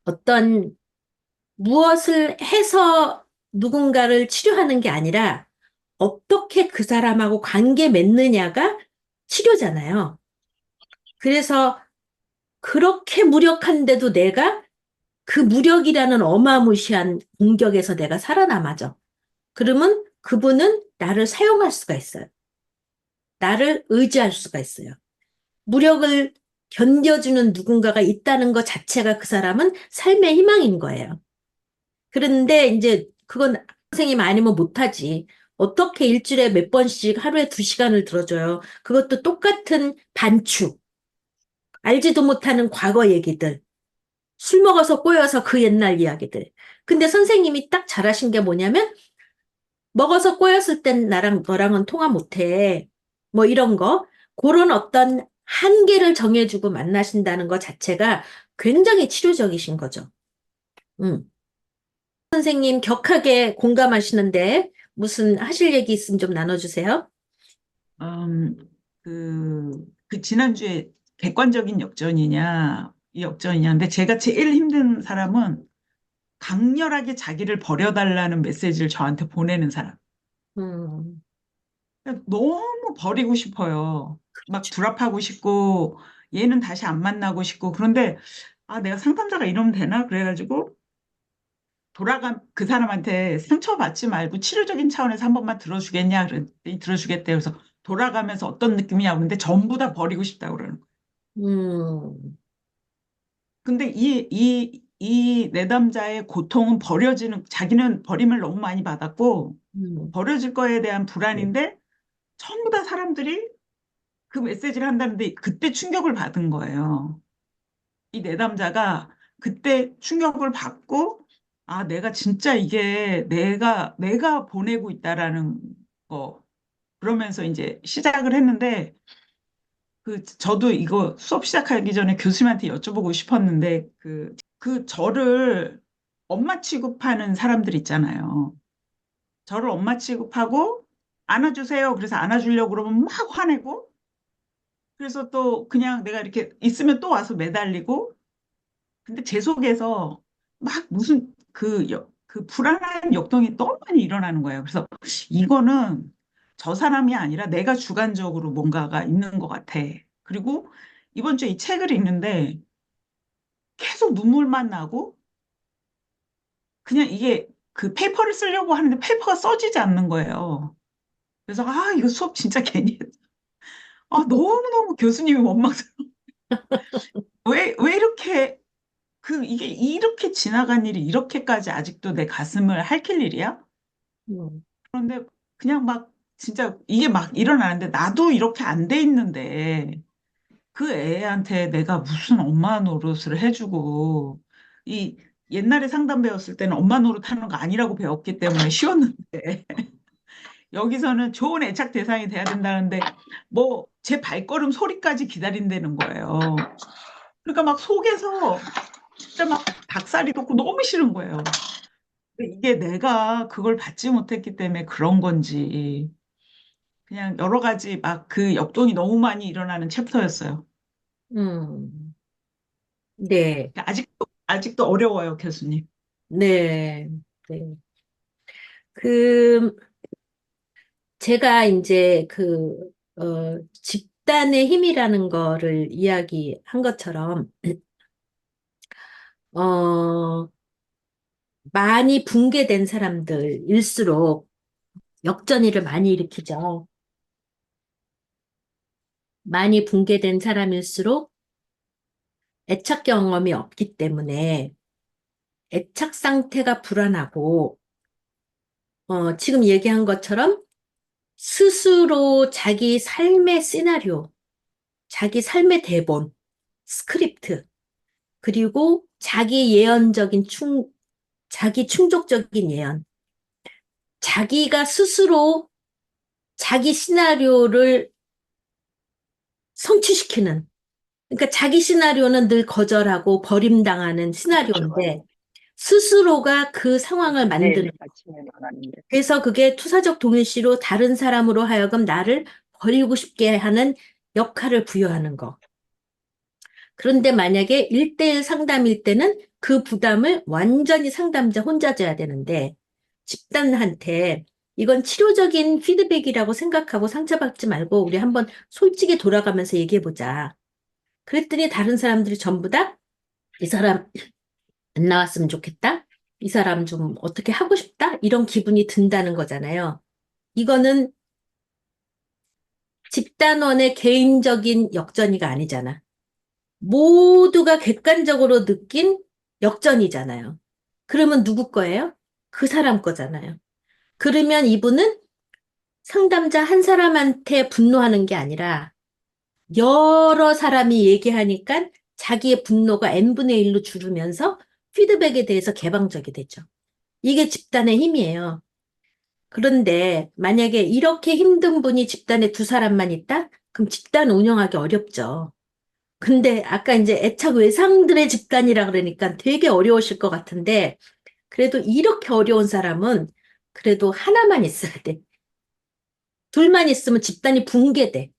어떤 무엇을 해서 누군가를 치료하는 게 아니라 어떻게 그 사람하고 관계 맺느냐가 치료잖아요. 그래서 그렇게 무력한데도 내가 그 무력이라는 어마무시한 공격에서 내가 살아남아죠. 그러면 그분은 나를 사용할 수가 있어요. 나를 의지할 수가 있어요. 무력을 견뎌주는 누군가가 있다는 것 자체가 그 사람은 삶의 희망인 거예요. 그런데 이제 그건 선생님 아니면 못하지. 어떻게 일주일에 몇 번씩 하루에 2시간을 들어줘요. 그것도 똑같은 반축. 알지도 못하는 과거 얘기들. 술 먹어서 꼬여서 그 옛날 이야기들. 근데 선생님이 딱 잘하신 게 뭐냐면 먹어서 꼬였을 땐 나랑 너랑은 통화 못해. 뭐 이런 거. 그런 어떤 한계를 정해주고 만나신다는 것 자체가 굉장히 치료적이신 거죠. 음. 선생님 격하게 공감하시는데 무슨 하실 얘기 있으면 좀 나눠주세요. 음, 그 지난주에 객관적인 역전이냐, 이 역전이냐. 근데 제가 제일 힘든 사람은 강렬하게 자기를 버려달라는 메시지를 저한테 보내는 사람. 음, 너무 버리고 싶어요. 막 둘합하고 싶고, 얘는 다시 안 만나고 싶고. 그런데, 아, 내가 상담자가 이러면 되나? 그래가지고, 그 사람한테 상처받지 말고 치료적인 차원에서 한 번만 들어주겠냐? 그랬더니 들어주겠대. 그래서 돌아가면서 어떤 느낌이냐? 그러는데 전부 다 버리고 싶다고 그러는 거예요. 음, 근데 이 내담자의 고통은 자기는 버림을 너무 많이 받았고, 음, 버려질 거에 대한 불안인데, 전부 다 사람들이 그 메시지를 한다는데, 그때 충격을 받은 거예요. 이 내담자가 그때 충격을 받고, 아, 내가 진짜 이게 내가 보내고 있다라는 거, 그러면서 이제 시작을 했는데, 저도 이거 수업 시작하기 전에 교수님한테 여쭤보고 싶었는데, 그 저를 엄마 취급하는 사람들 있잖아요. 저를 엄마 취급하고, 안아주세요. 그래서 안아주려고 그러면 막 화내고, 그래서 또 그냥 내가 이렇게 있으면 또 와서 매달리고, 근데 제 속에서 막 무슨 그 불안한 역동이 너무 많이 일어나는 거예요. 그래서 이거는 저 사람이 아니라 내가 주관적으로 뭔가가 있는 것 같아. 그리고 이번 주에 이 책을 읽는데 계속 눈물만 나고 그냥 이게 그 페이퍼를 쓰려고 하는데 페이퍼가 써지지 않는 거예요. 그래서 아, 이거 수업 진짜 괜히 했다. 아, 너무너무 교수님이 원망스러워. 왜 이렇게 이게 이렇게 지나간 일이 이렇게까지 아직도 내 가슴을 핥힐 일이야? 음, 그런데 그냥 막 진짜 이게 막 일어나는데 나도 이렇게 안 돼 있는데 그 애한테 내가 무슨 엄마 노릇을 해주고 이 옛날에 상담 배웠을 때는 엄마 노릇 하는 거 아니라고 배웠기 때문에 쉬웠는데 여기서는 좋은 애착 대상이 돼야 된다는데 뭐 제 발걸음 소리까지 기다린다는 거예요. 그러니까 막 속에서 진짜 막 닭살이 돋고 너무 싫은 거예요. 이게 내가 그걸 받지 못했기 때문에 그런 건지 그냥 여러 가지 막 그 역동이 너무 많이 일어나는 챕터였어요. 음. 네, 아직도 어려워요, 교수님. 네, 네. 그, 제가 이제 집단의 힘이라는 거를 이야기한 것처럼, 어, 많이 붕괴된 사람들일수록 역전이를 많이 일으키죠. 많이 붕괴된 사람일수록 애착 경험이 없기 때문에 애착 상태가 불안하고, 지금 얘기한 것처럼 스스로 자기 삶의 시나리오, 자기 삶의 대본, 스크립트, 그리고 자기 충족적인 예언, 자기가 스스로 자기 시나리오를 성취시키는, 그러니까 자기 시나리오는 늘 거절하고 버림당하는 시나리오인데, 스스로가 그 상황을 만드는, 그래서 그게 투사적 동일시로 다른 사람으로 하여금 나를 버리고 싶게 하는 역할을 부여하는 거. 그런데 만약에 1대1 상담일 때는 그 부담을 완전히 상담자 혼자 져야 되는데, 집단한테 이건 치료적인 피드백이라고 생각하고 상처받지 말고 우리 한번 솔직히 돌아가면서 얘기해보자. 그랬더니 다른 사람들이 전부 다 이 사람 안 나왔으면 좋겠다. 이 사람 좀 어떻게 하고 싶다? 이런 기분이 든다는 거잖아요. 이거는 집단원의 개인적인 역전이가 아니잖아. 모두가 객관적으로 느낀 역전이잖아요. 그러면 누구 거예요? 그 사람 거잖아요. 그러면 이분은 상담자 한 사람한테 분노하는 게 아니라 여러 사람이 얘기하니까 자기의 분노가 n분의 1로 줄으면서 피드백에 대해서 개방적이 되죠. 이게 집단의 힘이에요. 그런데 만약에 이렇게 힘든 분이 집단에 두 사람만 있다? 그럼 집단 운영하기 어렵죠. 근데 아까 이제 애착 외상들의 집단이라 그러니까 되게 어려우실 것 같은데 그래도 이렇게 어려운 사람은 그래도 하나만 있어야 돼. 둘만 있으면 집단이 붕괴돼.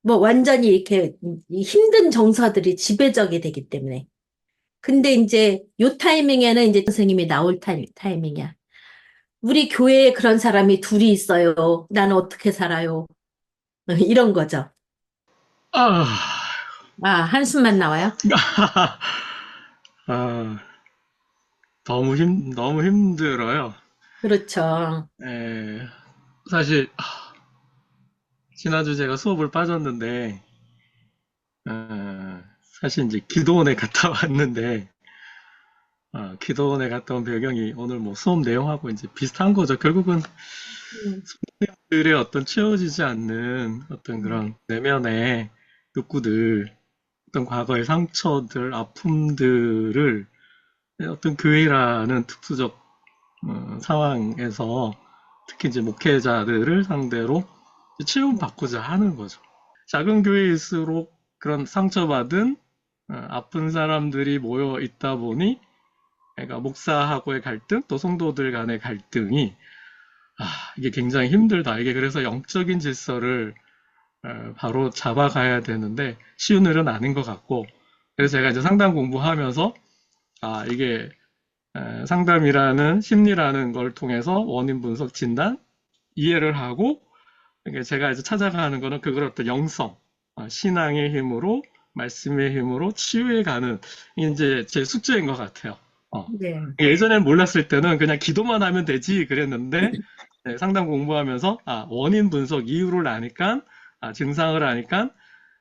뭐 완전히 이렇게 이 힘든 정서들이 지배적이 되기 때문에. 근데 이제 요 타이밍에는 이제 선생님이 나올 타이밍이야. 우리 교회에 그런 사람이 둘이 있어요. 나는 어떻게 살아요? 이런 거죠. 아, 아, 한숨만 나와요? 아, 너무 힘들어요. 그렇죠. 에, 사실, 지난주 제가 수업을 빠졌는데, 사실 이제 기도원에 갔다 왔는데, 기도원에 갔다 온 배경이 오늘 뭐 수업 내용하고 이제 비슷한 거죠. 결국은 음, 들의 어떤 채워지지 않는 어떤 그런 내면의 욕구들, 어떤 과거의 상처들, 아픔들을 어떤 교회라는 특수적 상황에서 특히 이제 목회자들을 상대로 치유받고자 하는 거죠. 작은 교회일수록 그런 상처받은 아픈 사람들이 모여 있다 보니 그러니까 목사하고의 갈등 또 성도들 간의 갈등이 이게 굉장히 힘들다. 이게 그래서 영적인 질서를 바로 잡아가야 되는데 쉬운 일은 아닌 것 같고 그래서 제가 이제 상담 공부하면서 이게 상담이라는 심리라는 걸 통해서 원인 분석 진단 이해를 하고 이게 제가 이제 찾아가는 거는 그걸 어떤 영성 신앙의 힘으로 말씀의 힘으로 치유해 가는 이제 제 숙제인 것 같아요. 네. 예전엔 몰랐을 때는 그냥 기도만 하면 되지 그랬는데 상담 공부하면서 원인 분석 이유를 아니까 증상을 아니까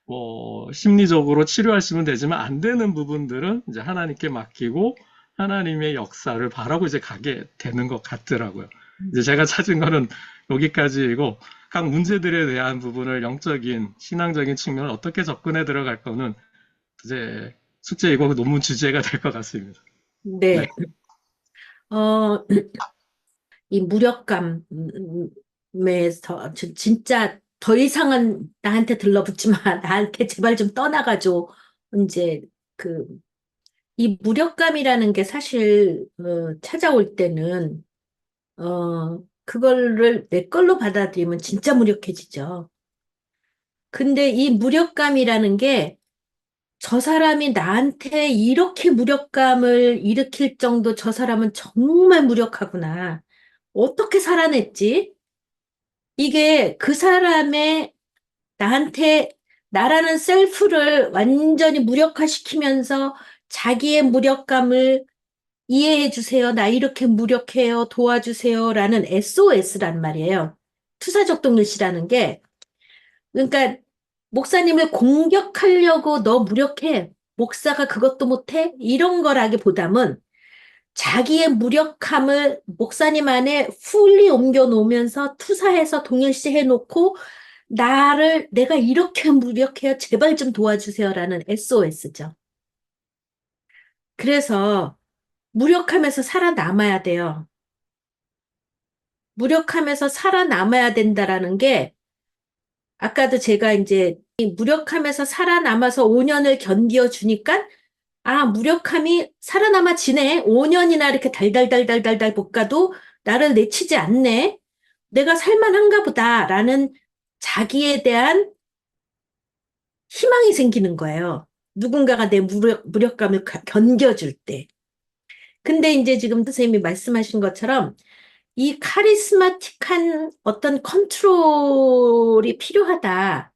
뭐 심리적으로 치료하시면 되지만 안 되는 부분들은 이제 하나님께 맡기고 하나님의 역사를 바라고 이제 가게 되는 것 같더라고요. 이제 제가 찾은 거는 여기까지이고 각 문제들에 대한 부분을 영적인 신앙적인 측면을 어떻게 접근해 들어갈 거는 이제 숙제이고 논문 주제가 될 것 같습니다. 네. 네. 어, 이 무력감에서 진짜 더 이상은 나한테 들러붙지 마. 나한테 제발 좀 떠나가줘. 이제 그 이 무력감이라는 게 사실 찾아올 때는 그거를 내 걸로 받아들이면 진짜 무력해지죠. 근데 이 무력감이라는 게 저 사람이 나한테 이렇게 무력감을 일으킬 정도 저 사람은 정말 무력하구나. 어떻게 살아냈지? 이게 그 사람의 나한테 나라는 셀프를 완전히 무력화시키면서 자기의 무력감을 이해해 주세요. 나 이렇게 무력해요. 도와주세요. 라는 SOS란 말이에요. 투사적 동일시라는 게. 그러니까 목사님을 공격하려고 너 무력해. 목사가 그것도 못해? 이런 거라기보다는 자기의 무력함을 목사님 안에 풀리 옮겨 놓으면서 투사해서 동일시 해놓고 내가 이렇게 무력해요. 제발 좀 도와주세요라는 SOS죠. 그래서 무력하면서 살아남아야 돼요. 무력하면서 살아남아야 된다라는 게 아까도 제가 이제 이 무력하면서 살아남아서 5년을 견뎌주니까 무력함이 살아남아 지네. 5년이나 이렇게 달달달달달달 볶아도 나를 내치지 않네. 내가 살만한가 보다라는 자기에 대한 희망이 생기는 거예요. 누군가가 내 무력감을 견뎌줄 때. 근데 이제 지금 선생님이 말씀하신 것처럼 이 카리스마틱한 어떤 컨트롤이 필요하다.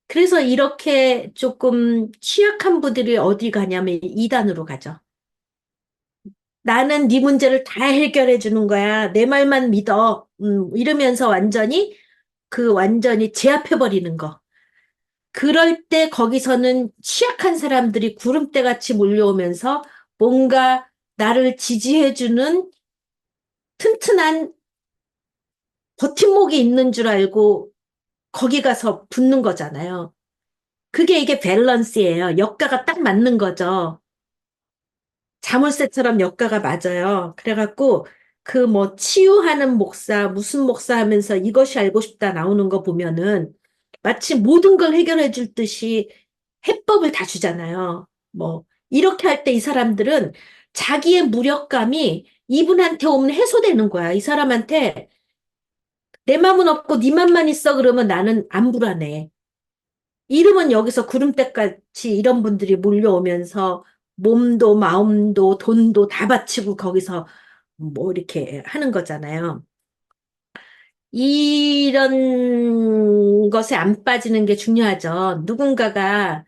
그래서 이렇게 조금 취약한 분들이 어디 가냐면 이단으로 가죠. 나는 네 문제를 다 해결해 주는 거야. 내 말만 믿어. 이러면서 완전히 제압해 버리는 거. 그럴 때 거기서는 취약한 사람들이 구름대 같이 몰려오면서 뭔가 나를 지지해 주는 튼튼한 버팀목이 있는 줄 알고 거기 가서 붙는 거잖아요. 이게 밸런스예요. 역가가 딱 맞는 거죠. 자물쇠처럼 역가가 맞아요. 그래갖고 그 뭐 치유하는 목사, 무슨 목사 하면서 이것이 알고 싶다 나오는 거 보면은 마치 모든 걸 해결해 줄 듯이 해법을 다 주잖아요. 뭐 이렇게 할 때 이 사람들은 자기의 무력감이 이분한테 오면 해소되는 거야. 이 사람한테 내 맘은 없고 네 맘만 있어 그러면 나는 안 불안해. 이름은 여기서 구름대같이 이런 분들이 몰려오면서 몸도 마음도 돈도 다 바치고 거기서 뭐 이렇게 하는 거잖아요. 이런 것에 안 빠지는 게 중요하죠. 누군가가,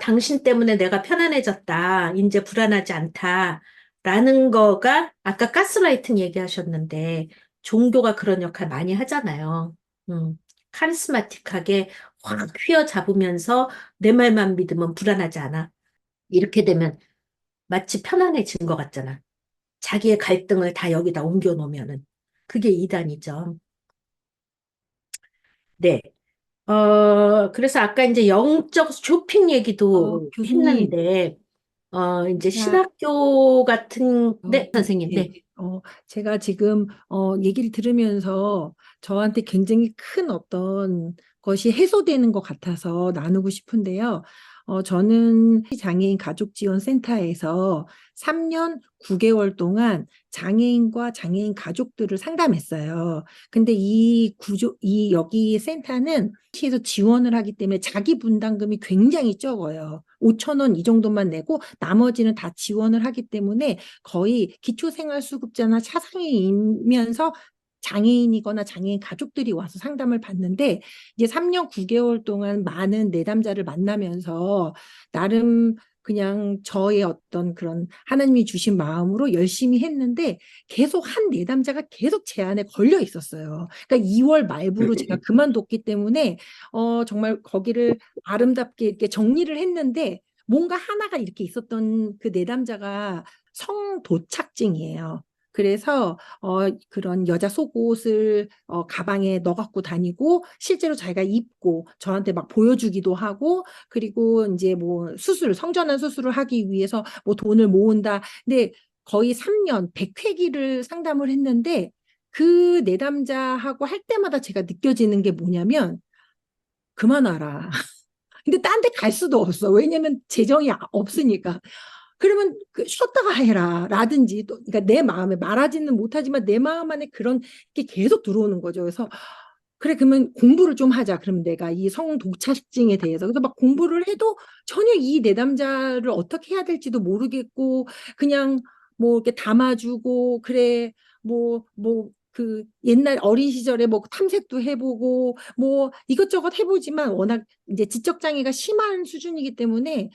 당신 때문에 내가 편안해졌다. 이제 불안하지 않다. 라는 거가, 아까 가스라이팅 얘기하셨는데, 종교가 그런 역할 많이 하잖아요. 카리스마틱하게 확 휘어잡으면서 내 말만 믿으면 불안하지 않아. 이렇게 되면 마치 편안해진 것 같잖아. 자기의 갈등을 다 여기다 옮겨 놓으면은. 그게 이단이죠. 네. 그래서 아까 이제 영적 쇼핑 얘기도 교수님, 했는데, 이제 제가, 신학교 같은, 네, 선생님, 네, 네. 제가 지금, 얘기를 들으면서 저한테 굉장히 큰 어떤 것이 해소되는 것 같아서 나누고 싶은데요. 저는 장애인 가족지원센터에서 3년 9개월 동안 장애인과 장애인 가족들을 상담했어요. 근데 여기 센터는 시에서 지원을 하기 때문에 자기 분담금이 굉장히 적어요. 5천 원 이 정도만 내고 나머지는 다 지원을 하기 때문에 거의 기초생활수급자나 차상위이면서 장애인이거나 장애인 가족들이 와서 상담을 받는데 이제 3년 9개월 동안 많은 내담자를 만나면서 나름 그냥 저의 어떤 그런 하나님이 주신 마음으로 열심히 했는데 계속 한 내담자가 계속 제 안에 걸려 있었어요. 그러니까 2월 말부로 제가 그만뒀기 때문에 정말 거기를 아름답게 이렇게 정리를 했는데 뭔가 하나가 이렇게 있었던 그 내담자가 성도착증이에요. 그래서 그런 여자 속옷을 가방에 넣어 갖고 다니고 실제로 자기가 입고 저한테 막 보여주기도 하고 그리고 이제 뭐 성전환 수술을 하기 위해서 뭐 돈을 모은다. 근데 거의 3년 100회기를 상담을 했는데 그 내담자하고 할 때마다 제가 느껴지는 게 뭐냐면 그만 와라. 근데 딴 데 갈 수도 없어. 왜냐면 재정이 없으니까. 그러면 쉬었다가 해라. 라든지 또, 그러니까 내 마음에 말하지는 못하지만 내 마음 안에 그런 게 계속 들어오는 거죠. 그래서 그래, 그러면 공부를 좀 하자. 그럼 내가 이 성독차증에 대해서. 그래서 막 공부를 해도 전혀 이 내담자를 어떻게 해야 될지도 모르겠고, 그냥 뭐 이렇게 담아주고, 그래, 그 옛날 어린 시절에 뭐 탐색도 해보고, 뭐 이것저것 해보지만 워낙 이제 지적장애가 심한 수준이기 때문에,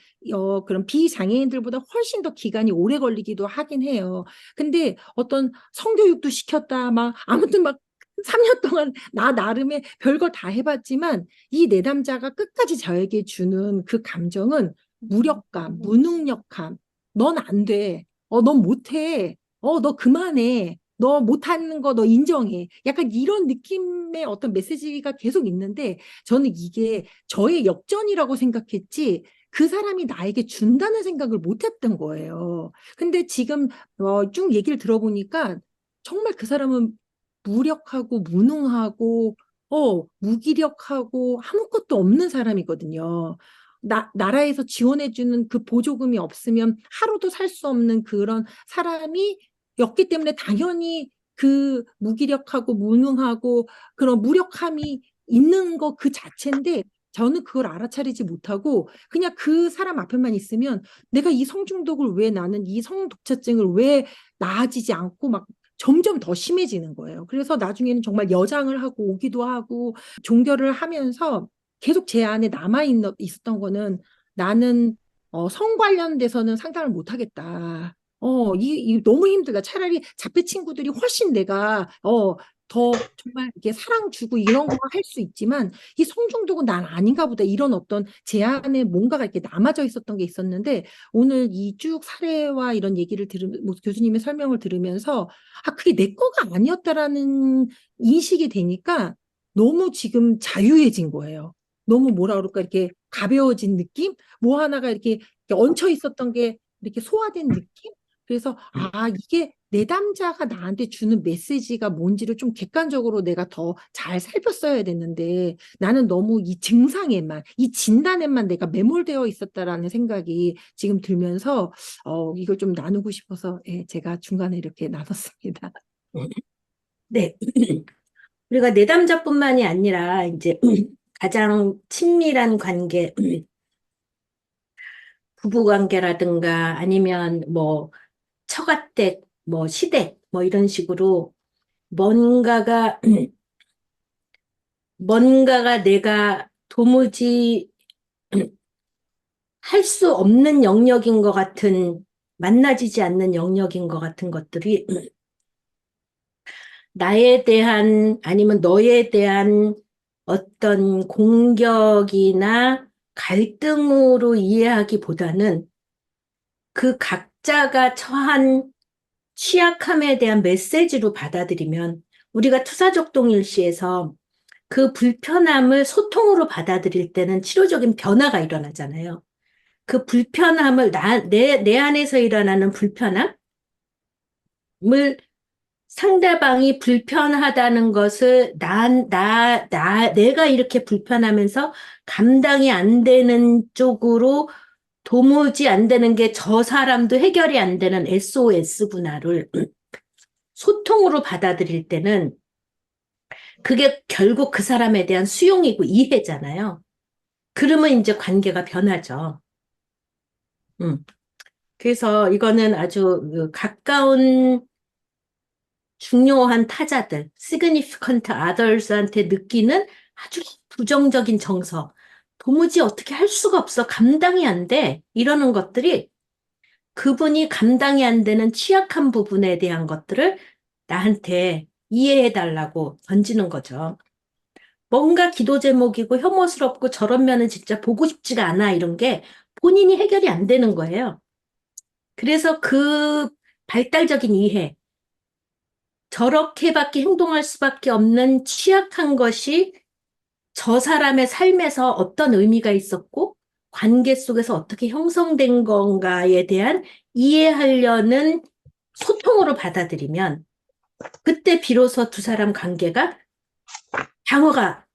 그런 비장애인들보다 훨씬 더 기간이 오래 걸리기도 하긴 해요. 근데 어떤 성교육도 시켰다, 막, 아무튼 막 3년 동안 나 나름의 별걸 다 해봤지만 이 내담자가 끝까지 저에게 주는 그 감정은 무력감, 무능력감. 넌 안 돼. 넌 못해. 너 그만해. 너 못하는 거 너 인정해. 약간 이런 느낌의 어떤 메시지가 계속 있는데 저는 이게 저의 역전이라고 생각했지 그 사람이 나에게 준다는 생각을 못했던 거예요. 근데 지금 쭉 얘기를 들어보니까 정말 그 사람은 무력하고 무능하고 무기력하고 아무것도 없는 사람이거든요. 나라에서 지원해주는 그 보조금이 없으면 하루도 살 수 없는 그런 사람이었기 때문에 당연히 그 무기력하고 무능하고 그런 무력함이 있는 거 그 자체인데 저는 그걸 알아차리지 못하고 그냥 그 사람 앞에만 있으면 내가 이 성중독을 왜 나는 이 성독차증을 왜 나아지지 않고 막 점점 더 심해지는 거예요. 그래서 나중에는 정말 여장을 하고 오기도 하고 종결을 하면서 계속 제 안에 있었던 거는 나는 성 관련돼서는 상담을 못 하겠다. 이 너무 힘들다. 차라리 자폐 친구들이 훨씬 내가, 더 정말 이렇게 사랑 주고 이런 거 할 수 있지만, 이 성중독은 난 아닌가 보다. 이런 어떤 제 안에 뭔가가 이렇게 남아져 있었던 게 있었는데, 오늘 이 쭉 사례와 이런 얘기를 뭐 교수님의 설명을 들으면서, 그게 내 거가 아니었다라는 인식이 되니까 너무 지금 자유해진 거예요. 너무 뭐라 그럴까, 이렇게 가벼워진 느낌? 뭐 하나가 이렇게 얹혀 있었던 게 이렇게 소화된 느낌? 그래서 이게 내담자가 나한테 주는 메시지가 뭔지를 좀 객관적으로 내가 더 잘 살폈어야 됐는데 나는 너무 이 증상에만, 이 진단에만 내가 매몰되어 있었다라는 생각이 지금 들면서 이걸 좀 나누고 싶어서 예, 제가 중간에 이렇게 나눴습니다. 네. 우리가 내담자뿐만이 아니라 이제 가장 친밀한 관계, 부부 관계라든가 아니면 뭐 처가댁, 뭐 시댁, 뭐 이런 식으로 뭔가가 내가 도무지 할 수 없는 영역인 것 같은, 만나지지 않는 영역인 것 같은 것들이 나에 대한 아니면 너에 대한 어떤 공격이나 갈등으로 이해하기보다는 그 각자가 처한 취약함에 대한 메시지로 받아들이면 우리가 투사적 동일시에서 그 불편함을 소통으로 받아들일 때는 치료적인 변화가 일어나잖아요. 그 불편함을 내 안에서 일어나는 불편함을 상대방이 불편하다는 것을 내가 이렇게 불편하면서 감당이 안 되는 쪽으로 도무지 안 되는 게 저 사람도 해결이 안 되는 SOS구나를 소통으로 받아들일 때는 그게 결국 그 사람에 대한 수용이고 이해잖아요. 그러면 이제 관계가 변하죠. 음. 그래서 이거는 아주 그 가까운 중요한 타자들, significant others한테 느끼는 아주 부정적인 정서, 도무지 어떻게 할 수가 없어, 감당이 안 돼, 이러는 것들이 그분이 감당이 안 되는 취약한 부분에 대한 것들을 나한테 이해해달라고 던지는 거죠. 뭔가 기도 제목이고 혐오스럽고 저런 면은 진짜 보고 싶지가 않아, 이런 게 본인이 해결이 안 되는 거예요. 그래서 그 발달적인 이해, 저렇게밖에 행동할 수밖에 없는 취약한 것이 저 사람의 삶에서 어떤 의미가 있었고 관계 속에서 어떻게 형성된 건가에 대한 이해하려는 소통으로 받아들이면 그때 비로소 두 사람 관계가 방어가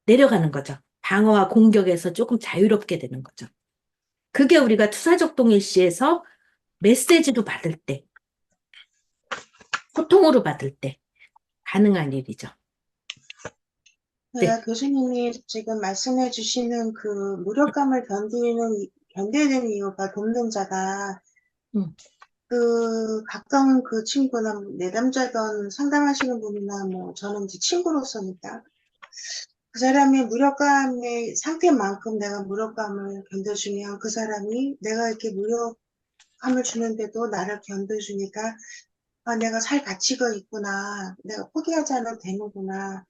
내려가는 거죠. 방어와 공격에서 조금 자유롭게 되는 거죠. 그게 우리가 투사적 동일시에서 메시지로 받을 때, 소통으로 받을 때 가능한 일이죠. 네. 교수님이 지금 말씀해 주시는 그 무력감을 견뎌야 되는 이유가 돕는 자가 음. 그 가까운 그 친구나 내담자던 상담하시는 분이나 뭐 저는 이제 친구로서니까 그 사람의 무력감의 상태만큼 내가 무력감을 견뎌주면 그 사람이 내가 이렇게 무력감을 주는데도 나를 견뎌주니까 내가 살 가치가 있구나. 내가 포기하지 않아도 되는구나.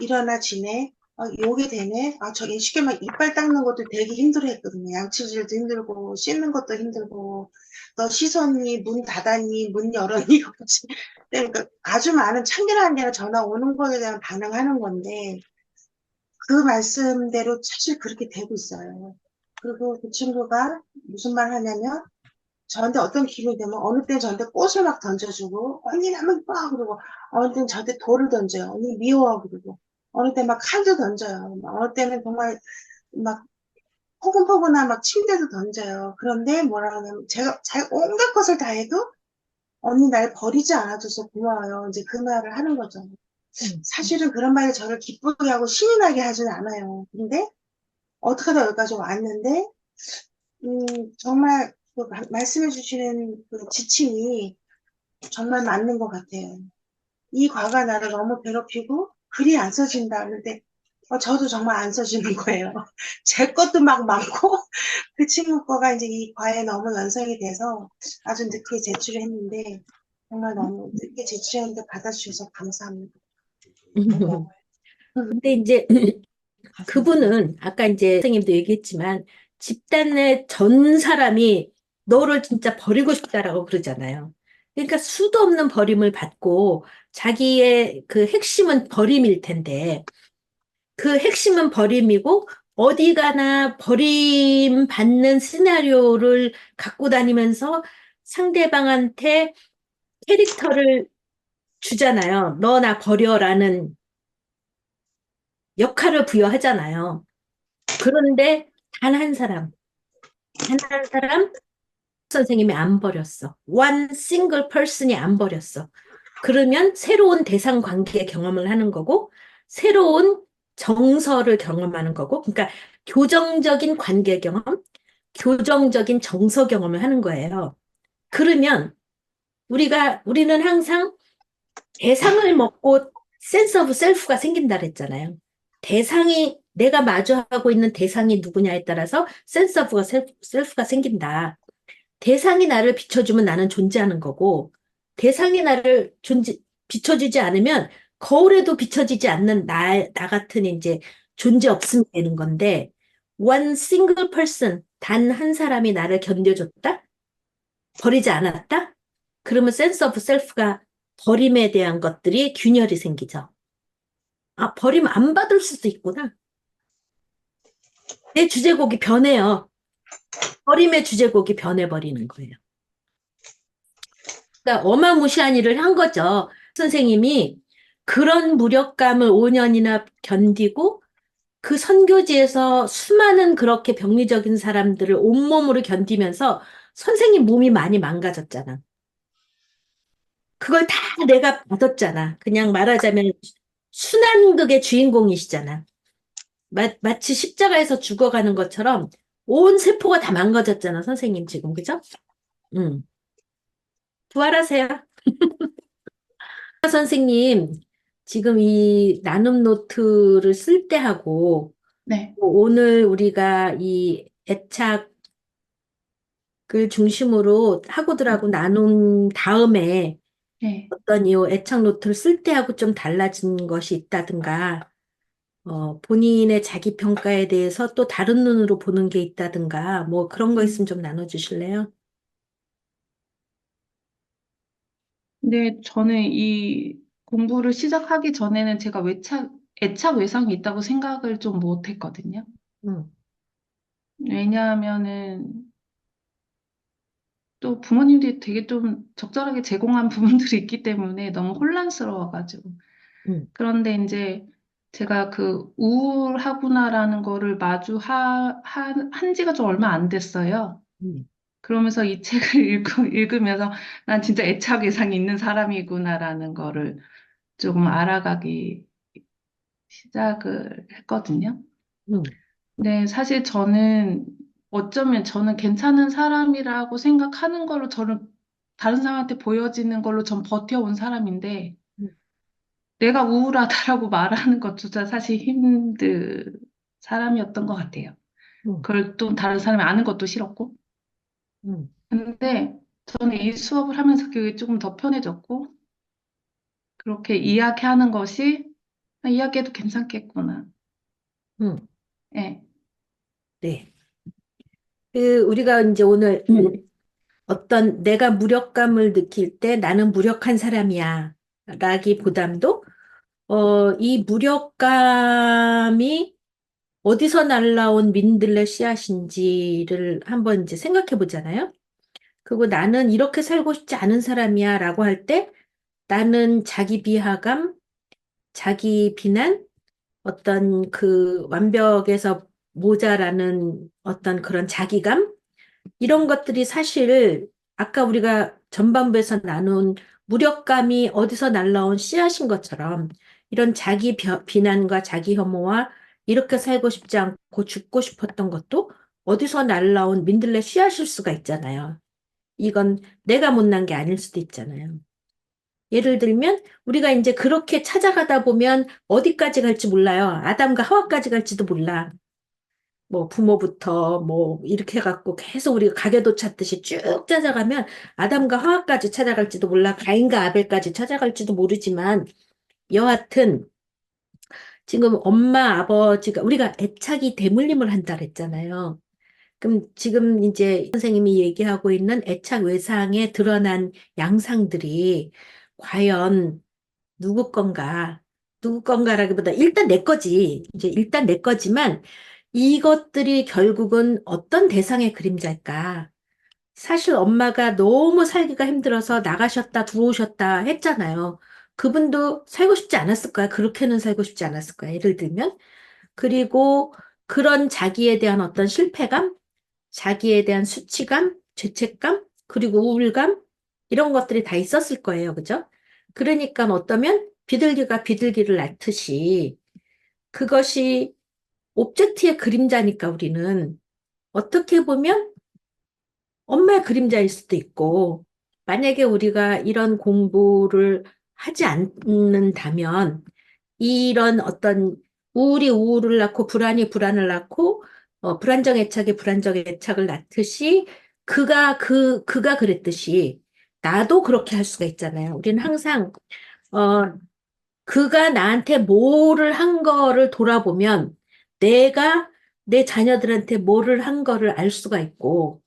일어나 지내. 요게 되네. 저 쉽게 막 이빨 닦는 것도 되게 힘들어 했거든요. 양치질도 힘들고, 씻는 것도 힘들고, 너 시선이 문 닫았니, 문 열었니, 그러니까 아주 많은 참견하는 게 아니라 전화 오는 거에 대한 반응하는 건데, 그 말씀대로 사실 그렇게 되고 있어요. 그리고 그 친구가 무슨 말 하냐면, 저한테 어떤 기분이 되면 어느 때는 저한테 꽃을 막 던져주고 언니 한번 봐 그러고 어느 때는 저한테 돌을 던져요. 언니 미워 그러고 어느 때 막 칼도 던져요. 어느 때는 정말 막 포근포근한 막 침대도 던져요. 그런데 뭐라 하냐면 제가 온갖 것을 다 해도 언니 날 버리지 않아줘서 고마워요. 이제 그 말을 하는 거죠. 사실은 그런 말이 저를 기쁘게 하고 신이 나게 하진 않아요. 근데 어떻게 하다 여기까지 왔는데 정말 그 말씀해 주시는 그 지침이 정말 맞는 것 같아요. 이 과가 나를 너무 괴롭히고 글이 안 써진다. 그런데 저도 정말 안 써주는 거예요. 제 것도 막 많고, 그 친구 거가 이제 이 과에 너무 완성이 돼서 아주 늦게 제출을 했는데, 정말 너무 늦게 제출했는데 받아주셔서 감사합니다. 고마워요. 근데 이제 그분은 아까 이제 선생님도 얘기했지만 집단의 전 사람이 너를 진짜 버리고 싶다라고 그러잖아요. 그러니까 수도 없는 버림을 받고 자기의 그 핵심은 버림일 텐데 그 핵심은 버림이고 어디 가나 버림받는 시나리오를 갖고 다니면서 상대방한테 캐릭터를 주잖아요. 너 나 버려라는 역할을 부여하잖아요. 그런데 단 한 사람, 단 한 사람 선생님이 안 버렸어. One single person이 안 버렸어. 그러면 새로운 대상 관계 경험을 하는 거고, 새로운 정서를 경험하는 거고, 그러니까 교정적인 관계 경험, 교정적인 정서 경험을 하는 거예요. 그러면 우리는 항상 대상을 먹고 센스 오브 셀프가 생긴다 그랬잖아요. 내가 마주하고 있는 대상이 누구냐에 따라서 센스 오브 셀프가 생긴다. 대상이 나를 비춰주면 나는 존재하는 거고, 대상이 나를 비춰주지 않으면 거울에도 비춰지지 않는 나 같은 이제 존재 없음이 되는 건데, one single person, 단 한 사람이 나를 견뎌줬다? 버리지 않았다? 그러면 센스 오브 셀프가 버림에 대한 것들이 균열이 생기죠. 아, 버림 안 받을 수도 있구나. 내 주제곡이 변해요. 버림의 주제곡이 변해버리는 거예요. 그러니까 어마무시한 일을 한 거죠. 선생님이 그런 무력감을 5년이나 견디고 그 선교지에서 수많은 그렇게 병리적인 사람들을 온몸으로 견디면서 선생님 몸이 많이 망가졌잖아. 그걸 다 내가 받았잖아. 그냥 말하자면 순환극의 주인공이시잖아. 마치 십자가에서 죽어가는 것처럼 온 세포가 다 망가졌잖아, 선생님 지금, 그죠? 응. 부활하세요. 선생님, 지금 이 나눔 노트를 쓸 때 하고, 네, 오늘 우리가 이 애착을 중심으로 학우들하고 나눈 다음에 네. 어떤 이 애착 노트를 쓸 때하고 좀 달라진 것이 있다든가, 본인의 자기 평가에 대해서 또 다른 눈으로 보는 게 있다든가, 뭐 그런 거 있으면 좀 나눠주실래요? 근데 저는 이 공부를 시작하기 전에는 제가 애착 외상이 있다고 생각을 좀 못했거든요. 응, 왜냐하면은 또 부모님들이 되게 좀 적절하게 제공한 부분들이 있기 때문에 너무 혼란스러워가지고. 응, 그런데 이제 제가 그 우울하구나라는 거를 한 지가 좀 얼마 안 됐어요. 응, 그러면서 이 책을 읽으면서 난 진짜 애착 외상이 있는 사람이구나라는 거를 조금 알아가기 시작을 했거든요. 응, 근데 사실 저는 어쩌면 저는 괜찮은 사람이라고 생각하는 걸로 저는 다른 사람한테 보여지는 걸로 전 버텨온 사람인데 응, 내가 우울하다라고 말하는 것조차 사실 힘든 사람이었던 것 같아요. 응, 그걸 또 다른 사람이 아는 것도 싫었고. 응, 근데 저는 이 수업을 하면서 그게 조금 더 편해졌고 그렇게 이야기하는 것이 이야기해도 괜찮겠구나. 응. 예. 네. 우리가 이제 오늘 어떤 내가 무력감을 느낄 때 나는 무력한 사람이야 라기보담도 이 무력감이 어디서 날라온 민들레 씨앗인지를 한번 이제 생각해 보잖아요. 그리고 나는 이렇게 살고 싶지 않은 사람이야 라고 할 때 나는 자기 비하감, 자기 비난, 어떤 그 완벽에서 모자라는 어떤 그런 자기감, 이런 것들이 사실 아까 우리가 전반부에서 나눈 무력감이 어디서 날라온 씨앗인 것처럼 이런 자기 비난과 자기 혐오와 이렇게 살고 싶지 않고 죽고 싶었던 것도 어디서 날라온 민들레 씨앗일 수가 있잖아요. 이건 내가 못난 게 아닐 수도 있잖아요. 예를 들면 우리가 이제 그렇게 찾아가다 보면 어디까지 갈지 몰라요. 아담과 하와까지 갈지도 몰라. 뭐 부모부터 뭐 이렇게 해갖고 계속 우리가 가계도 찾듯이 쭉 찾아가면 아담과 하와까지 찾아갈지도 몰라. 가인과 아벨까지 찾아갈지도 모르지만 여하튼 지금 엄마 아버지가 우리가 애착이 대물림을 한다 그랬잖아요. 그럼 지금 이제 선생님이 얘기하고 있는 애착 외상에 드러난 양상들이 과연 누구 건가? 누구 건가라기보다 일단 내 거지. 이제 일단 내 거지만 이것들이 결국은 어떤 대상의 그림자일까? 사실 엄마가 너무 살기가 힘들어서 나가셨다 들어오셨다 했잖아요. 그분도 살고 싶지 않았을 거야. 그렇게는 살고 싶지 않았을 거야. 예를 들면. 그리고 그런 자기에 대한 어떤 실패감, 자기에 대한 수치감, 죄책감, 그리고 우울감, 이런 것들이 다 있었을 거예요. 그죠? 그러니까 어떠면 비둘기가 비둘기를 낳듯이 그것이 옵젝트의 그림자니까 우리는 어떻게 보면 엄마의 그림자일 수도 있고, 만약에 우리가 이런 공부를 하지 않는다면, 이런 어떤 우울이 우울을 낳고, 불안이 불안을 낳고, 불안정 애착이 불안정 애착을 낳듯이, 그가 그랬듯이, 나도 그렇게 할 수가 있잖아요. 우리는 항상, 어, 그가 나한테 뭐를 한 거를 돌아보면, 내가 내 자녀들한테 뭐를 한 거를 알 수가 있고,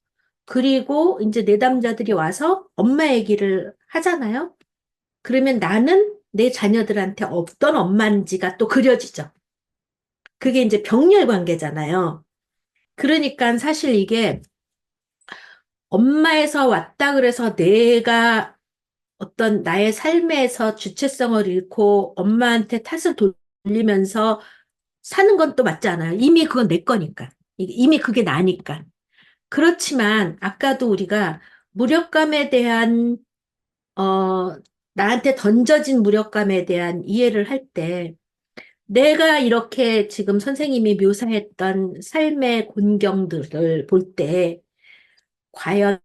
그리고 이제 내담자들이 와서 엄마 얘기를 하잖아요. 그러면 나는 내 자녀들한테 어떤 엄마인지가 또 그려지죠. 그게 이제 병렬 관계잖아요. 그러니까 사실 이게 엄마에서 왔다 그래서 내가 어떤 나의 삶에서 주체성을 잃고 엄마한테 탓을 돌리면서 사는 건 또 맞지 않아요. 이미 그건 내 거니까. 이미 그게 나니까. 그렇지만 아까도 우리가 무력감에 대한 나한테 던져진 무력감에 대한 이해를 할 때, 내가 이렇게 지금 선생님이 묘사했던 삶의 곤경들을 볼 때, 과연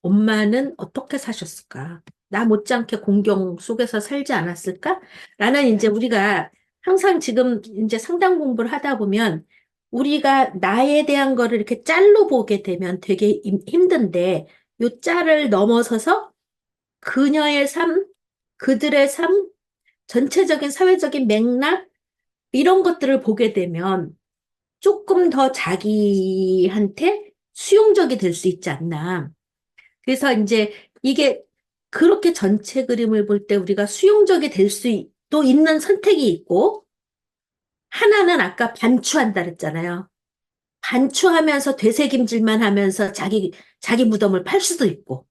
엄마는 어떻게 사셨을까? 나 못지않게 공경 속에서 살지 않았을까? 라는 이제 우리가 항상 지금 이제 상담 공부를 하다 보면, 우리가 나에 대한 거를 이렇게 짤로 보게 되면 되게 힘든데, 요 짤을 넘어서서 그녀의 삶, 그들의 삶, 전체적인 사회적인 맥락, 이런 것들을 보게 되면 조금 더 자기한테 수용적이 될 수 있지 않나. 그래서 이제 이게 그렇게 전체 그림을 볼 때 우리가 수용적이 될 수도 있는 선택이 있고, 하나는 아까 반추한다 그랬잖아요. 반추하면서 되새김질만 하면서 자기 무덤을 팔 수도 있고.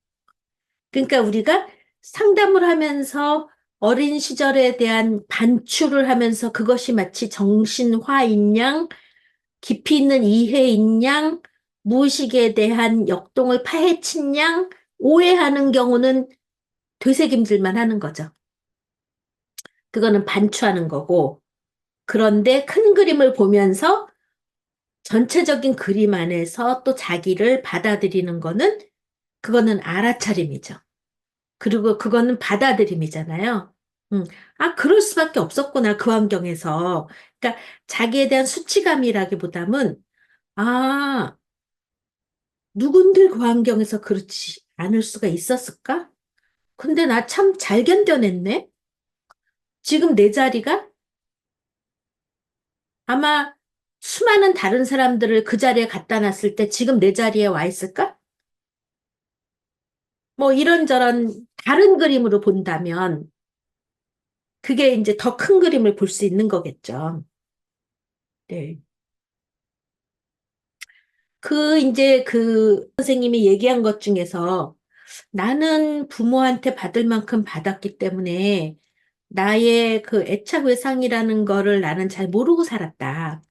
그러니까 우리가 상담을 하면서 어린 시절에 대한 반추를 하면서 그것이 마치 정신화인 양, 깊이 있는 이해인 양, 무의식에 대한 역동을 파헤친 양, 오해하는 경우는 되새김질만 하는 거죠. 그거는 반추하는 거고, 그런데 큰 그림을 보면서 전체적인 그림 안에서 또 자기를 받아들이는 거는, 그거는 알아차림이죠. 그리고 그거는 받아들임이잖아요. 음, 그럴 수밖에 없었구나, 그 환경에서. 그러니까 자기에 대한 수치감이라기보다는, 아, 누군들 그 환경에서 그렇지 않을 수가 있었을까? 근데 나 참 잘 견뎌냈네? 지금 내 자리가 아마 수많은 다른 사람들을 그 자리에 갖다 놨을 때 지금 내 자리에 와 있을까? 뭐 이런저런 다른 그림으로 본다면, 그게 이제 더 큰 그림을 볼 수 있는 거겠죠. 네. 이제 그 선생님이 얘기한 것 중에서 나는 부모한테 받을 만큼 받았기 때문에 나의 그 애착 외상이라는 거를 나는 잘 모르고 살았다.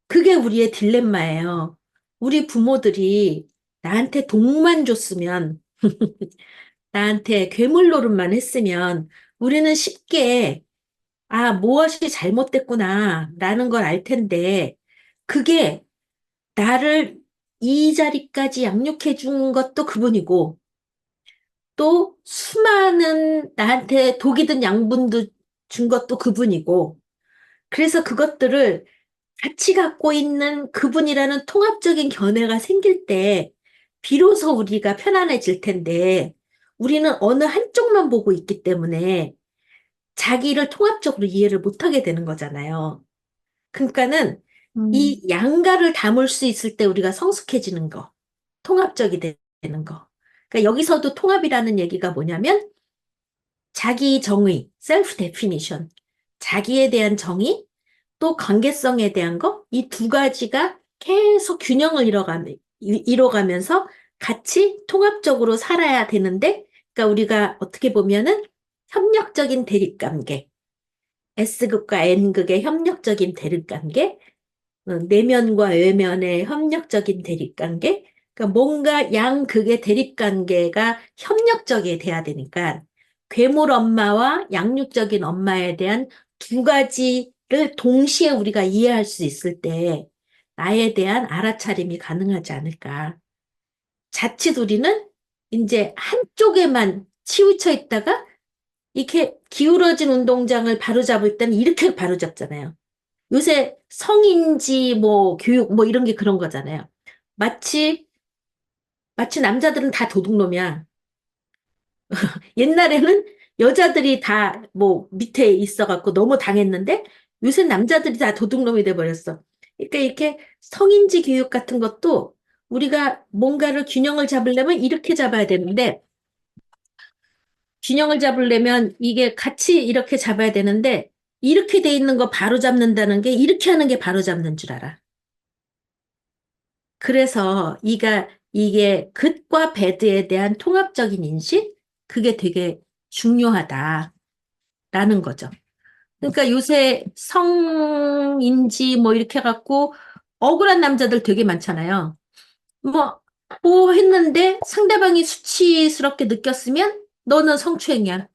그게 우리의 딜레마예요. 우리 부모들이 나한테 돈만 줬으면, 나한테 괴물 노릇만 했으면 우리는 쉽게 무엇이 잘못됐구나 라는 걸 알 텐데, 그게 나를 이 자리까지 양육해 준 것도 그분이고, 또 수많은 나한테 독이 든 양분도 준 것도 그분이고, 그래서 그것들을 같이 갖고 있는 그분이라는 통합적인 견해가 생길 때, 비로소 우리가 편안해질 텐데, 우리는 어느 한쪽만 보고 있기 때문에 자기를 통합적으로 이해를 못하게 되는 거잖아요. 그러니까는 이 양가를 담을 수 있을 때 우리가 성숙해지는 거, 통합적이 되는 거. 그러니까 여기서도 통합이라는 얘기가 뭐냐면 자기 정의, 셀프 데피니션, 자기에 대한 정의, 또 관계성에 대한 거, 이 두 가지가 계속 균형을 이뤄가면서 같이 통합적으로 살아야 되는데, 그러니까 우리가 어떻게 보면은 협력적인 대립관계, S극과 N극의 협력적인 대립관계, 내면과 외면의 협력적인 대립관계, 그러니까 뭔가 양극의 대립관계가 협력적이 돼야 되니까 괴물 엄마와 양육적인 엄마에 대한 두 가지를 동시에 우리가 이해할 수 있을 때 나에 대한 알아차림이 가능하지 않을까. 자칫 우리는 이제 한쪽에만 치우쳐 있다가 이렇게 기울어진 운동장을 바로잡을 때는 이렇게 바로잡잖아요. 요새 성인지 뭐 교육 뭐 이런 게 그런 거잖아요. 마치 남자들은 다 도둑놈이야. 옛날에는 여자들이 다 뭐 밑에 있어갖고 너무 당했는데 요새 남자들이 다 도둑놈이 돼버렸어. 그러니까 이렇게 성인지 교육 같은 것도 우리가 뭔가를 균형을 잡으려면 이렇게 잡아야 되는데 균형을 잡으려면 이게 같이 이렇게 잡아야 되는데 이렇게 돼 있는 거 바로 잡는다는 게 이렇게 하는 게 바로 잡는 줄 알아. 그래서 이게 굿과 배드에 대한 통합적인 인식? 그게 되게 중요하다라는 거죠. 그러니까 요새 성인지 뭐 이렇게 해갖고 억울한 남자들 되게 많잖아요. 뭐 했는데 상대방이 수치스럽게 느꼈으면 너는 성추행이야.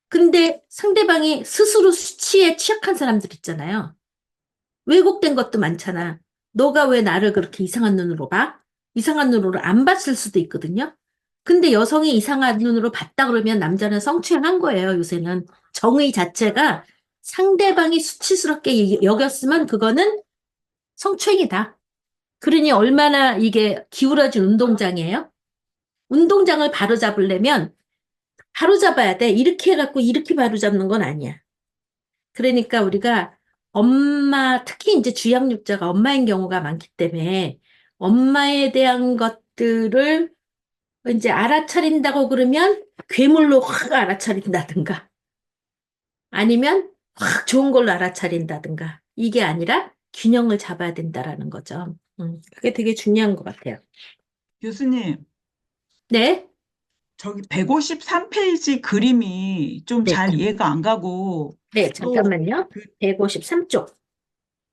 근데 상대방이 스스로 수치에 취약한 사람들 있잖아요. 왜곡된 것도 많잖아. 너가 왜 나를 그렇게 이상한 눈으로 봐? 이상한 눈으로 안 봤을 수도 있거든요. 근데 여성이 이상한 눈으로 봤다 그러면 남자는 성추행한 거예요, 요새는. 정의 자체가 상대방이 수치스럽게 여겼으면 그거는 성추행이다. 그러니 얼마나 이게 기울어진 운동장이에요? 운동장을 바로잡으려면 바로잡아야 돼. 이렇게 해갖고 이렇게 바로잡는 건 아니야. 그러니까 우리가 엄마, 특히 이제 주양육자가 엄마인 경우가 많기 때문에 엄마에 대한 것들을 이제 알아차린다고 그러면 괴물로 확 알아차린다든가 아니면 확 좋은 걸로 알아차린다든가 이게 아니라 균형을 잡아야 된다라는 거죠. 그게 되게 중요한 것 같아요. 교수님, 네, 저기 153페이지 그림이 좀 네, 잘 이해가 안 가고, 네, 또, 잠깐만요. 그, 153쪽.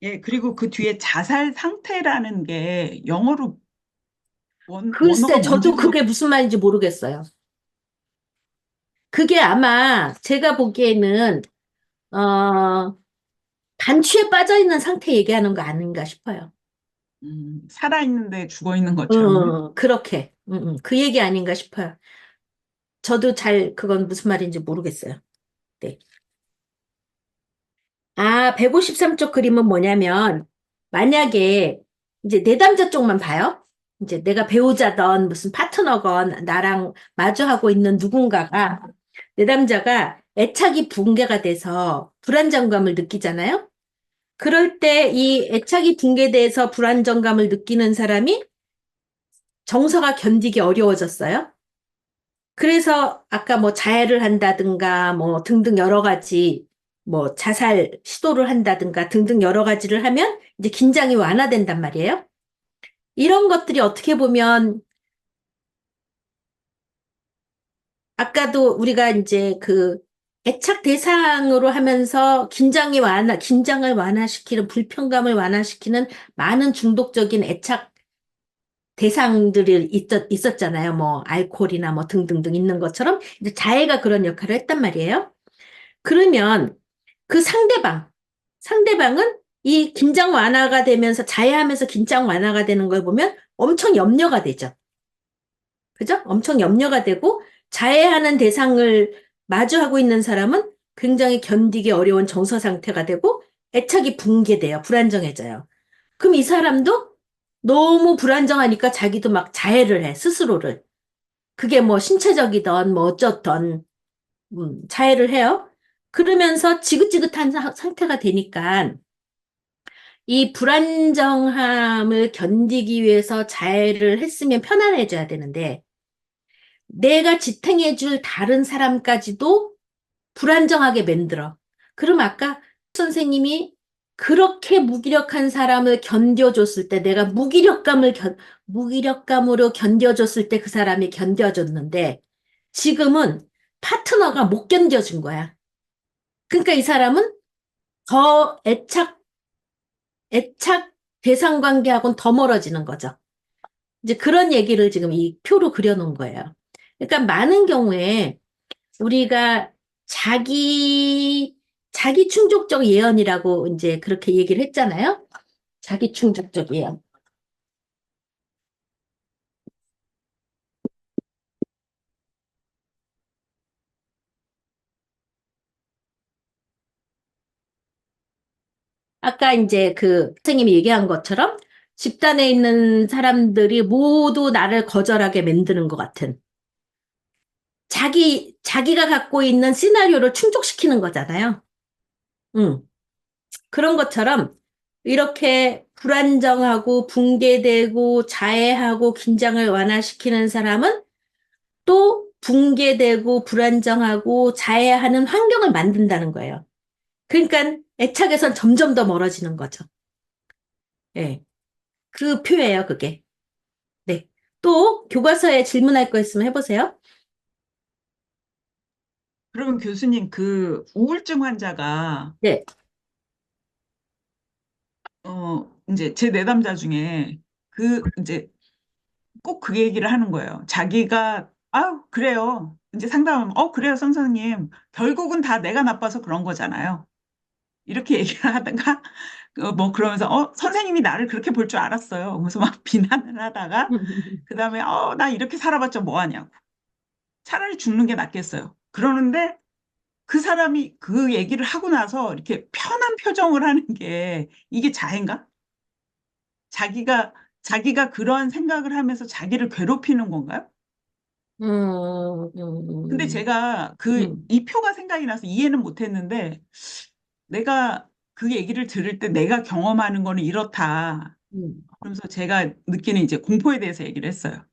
예, 그리고 그 뒤에 자살 상태라는 게 영어로 글쎄, 원어가 저도 뭔지도 그게 무슨 말인지 모르겠어요. 그게 아마 제가 보기에는 어, 단추에 빠져있는 상태 얘기하는 거 아닌가 싶어요. 살아있는데 죽어있는 것처럼요. 그렇게. 그 얘기 아닌가 싶어요. 저도 잘 그건 무슨 말인지 모르겠어요. 네. 153쪽 그림은 뭐냐면, 만약에 이제 내담자 쪽만 봐요. 이제 내가 배우자던 무슨 파트너건 나랑 마주하고 있는 누군가가, 내담자가 애착이 붕괴가 돼서 불안정감을 느끼잖아요. 그럴 때 이 애착이 붕괴돼서 불안정감을 느끼는 사람이 정서가 견디기 어려워졌어요. 그래서 아까 뭐 자해를 한다든가 뭐 등등 여러 가지 뭐 자살 시도를 한다든가 등등 여러 가지를 하면 이제 긴장이 완화된단 말이에요. 이런 것들이 어떻게 보면 아까도 우리가 이제 그 애착 대상으로 하면서 긴장을 완화시키는 불편감을 완화시키는 많은 중독적인 애착 대상들이 있었잖아요. 뭐 알코올이나 뭐 등등등 있는 것처럼 이제 자해가 그런 역할을 했단 말이에요. 그러면 그 상대방은 이 긴장 완화가 되면서 자해하면서 긴장 완화가 되는 걸 보면 엄청 염려가 되죠. 그죠? 엄청 염려가 되고 자해하는 대상을 마주하고 있는 사람은 굉장히 견디기 어려운 정서 상태가 되고 애착이 붕괴돼요. 불안정해져요. 그럼 이 사람도 너무 불안정하니까 자기도 막 자해를 해, 스스로를. 그게 뭐 신체적이든 뭐 어쩌던 자해를 해요. 그러면서 지긋지긋한 상태가 되니까 이 불안정함을 견디기 위해서 자해를 했으면 편안해져야 되는데 내가 지탱해줄 다른 사람까지도 불안정하게 만들어. 그럼 아까 선생님이 그렇게 무기력한 사람을 견뎌줬을 때 내가 무기력감으로 견뎌줬을 때 그 사람이 견뎌줬는데 지금은 파트너가 못 견뎌준 거야. 그러니까 이 사람은 더 애착 대상 관계하고는 더 멀어지는 거죠. 이제 그런 얘기를 지금 이 표로 그려놓은 거예요. 그러니까 많은 경우에 우리가 자기 충족적 예언이라고 이제 그렇게 얘기를 했잖아요. 자기 충족적 예언. 아까 이제 그 선생님이 얘기한 것처럼 집단에 있는 사람들이 모두 나를 거절하게 만드는 것 같은 자기가 갖고 있는 시나리오를 충족시키는 거잖아요. 응. 그런 것처럼 이렇게 불안정하고 붕괴되고 자해하고 긴장을 완화시키는 사람은 또 붕괴되고 불안정하고 자해하는 환경을 만든다는 거예요. 그러니까 애착에선 점점 더 멀어지는 거죠. 예. 그 표예요, 그게. 네. 또 교과서에 질문할 거 있으면 해보세요. 그러면 교수님, 그 우울증 환자가 네. 이제 제 내담자 중에 이제 꼭 그 얘기를 하는 거예요. 자기가 그래요. 이제 상담하면 그래요, 선생님. 결국은 다 내가 나빠서 그런 거잖아요. 이렇게 얘기를 하다가 뭐 그러면서 선생님이 나를 그렇게 볼 줄 알았어요. 그래서 막 비난을 하다가 그다음에 나 이렇게 살아봤자 뭐 하냐고. 차라리 죽는 게 낫겠어요. 그러는데 그 사람이 그 얘기를 하고 나서 이렇게 편한 표정을 하는 게 이게 자해인가? 자기가 그러한 생각을 하면서 자기를 괴롭히는 건가요? 근데 제가 이 표가 생각이 나서 이해는 못 했는데 내가 그 얘기를 들을 때 내가 경험하는 거는 이렇다. 그러면서 제가 느끼는 이제 공포에 대해서 얘기를 했어요.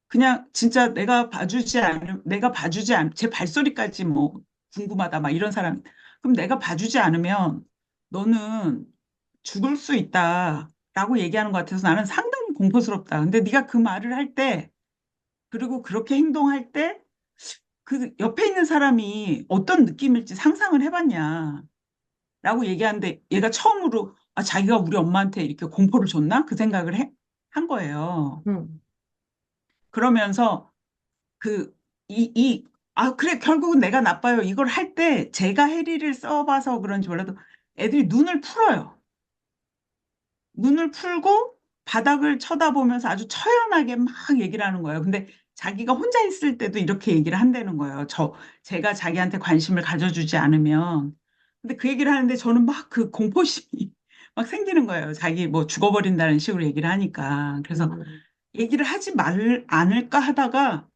그냥 진짜 내가 봐주지 않, 제 발소리까지 뭐 궁금하다, 막 이런 사람. 그럼 내가 봐주지 않으면 너는 죽을 수 있다라고 얘기하는 것 같아서 나는 상당히 공포스럽다. 근데 네가 그 말을 할 때, 그리고 그렇게 행동할 때, 그 옆에 있는 사람이 어떤 느낌일지 상상을 해봤냐. 라고 얘기하는데 얘가 처음으로 자기가 우리 엄마한테 이렇게 공포를 줬나? 그 생각을 한 거예요. 그러면서 그, 그래, 결국은 내가 나빠요. 이걸 할 때 제가 해리를 써봐서 그런지 몰라도 애들이 눈을 풀어요. 눈을 풀고 바닥을 쳐다보면서 아주 처연하게 막 얘기를 하는 거예요. 근데 자기가 혼자 있을 때도 이렇게 얘기를 한다는 거예요. 제가 자기한테 관심을 가져주지 않으면. 근데 그 얘기를 하는데 저는 막 그 공포심이 막 생기는 거예요. 자기 뭐 죽어버린다는 식으로 얘기를 하니까. 그래서 얘기를 하지 않을까 하다가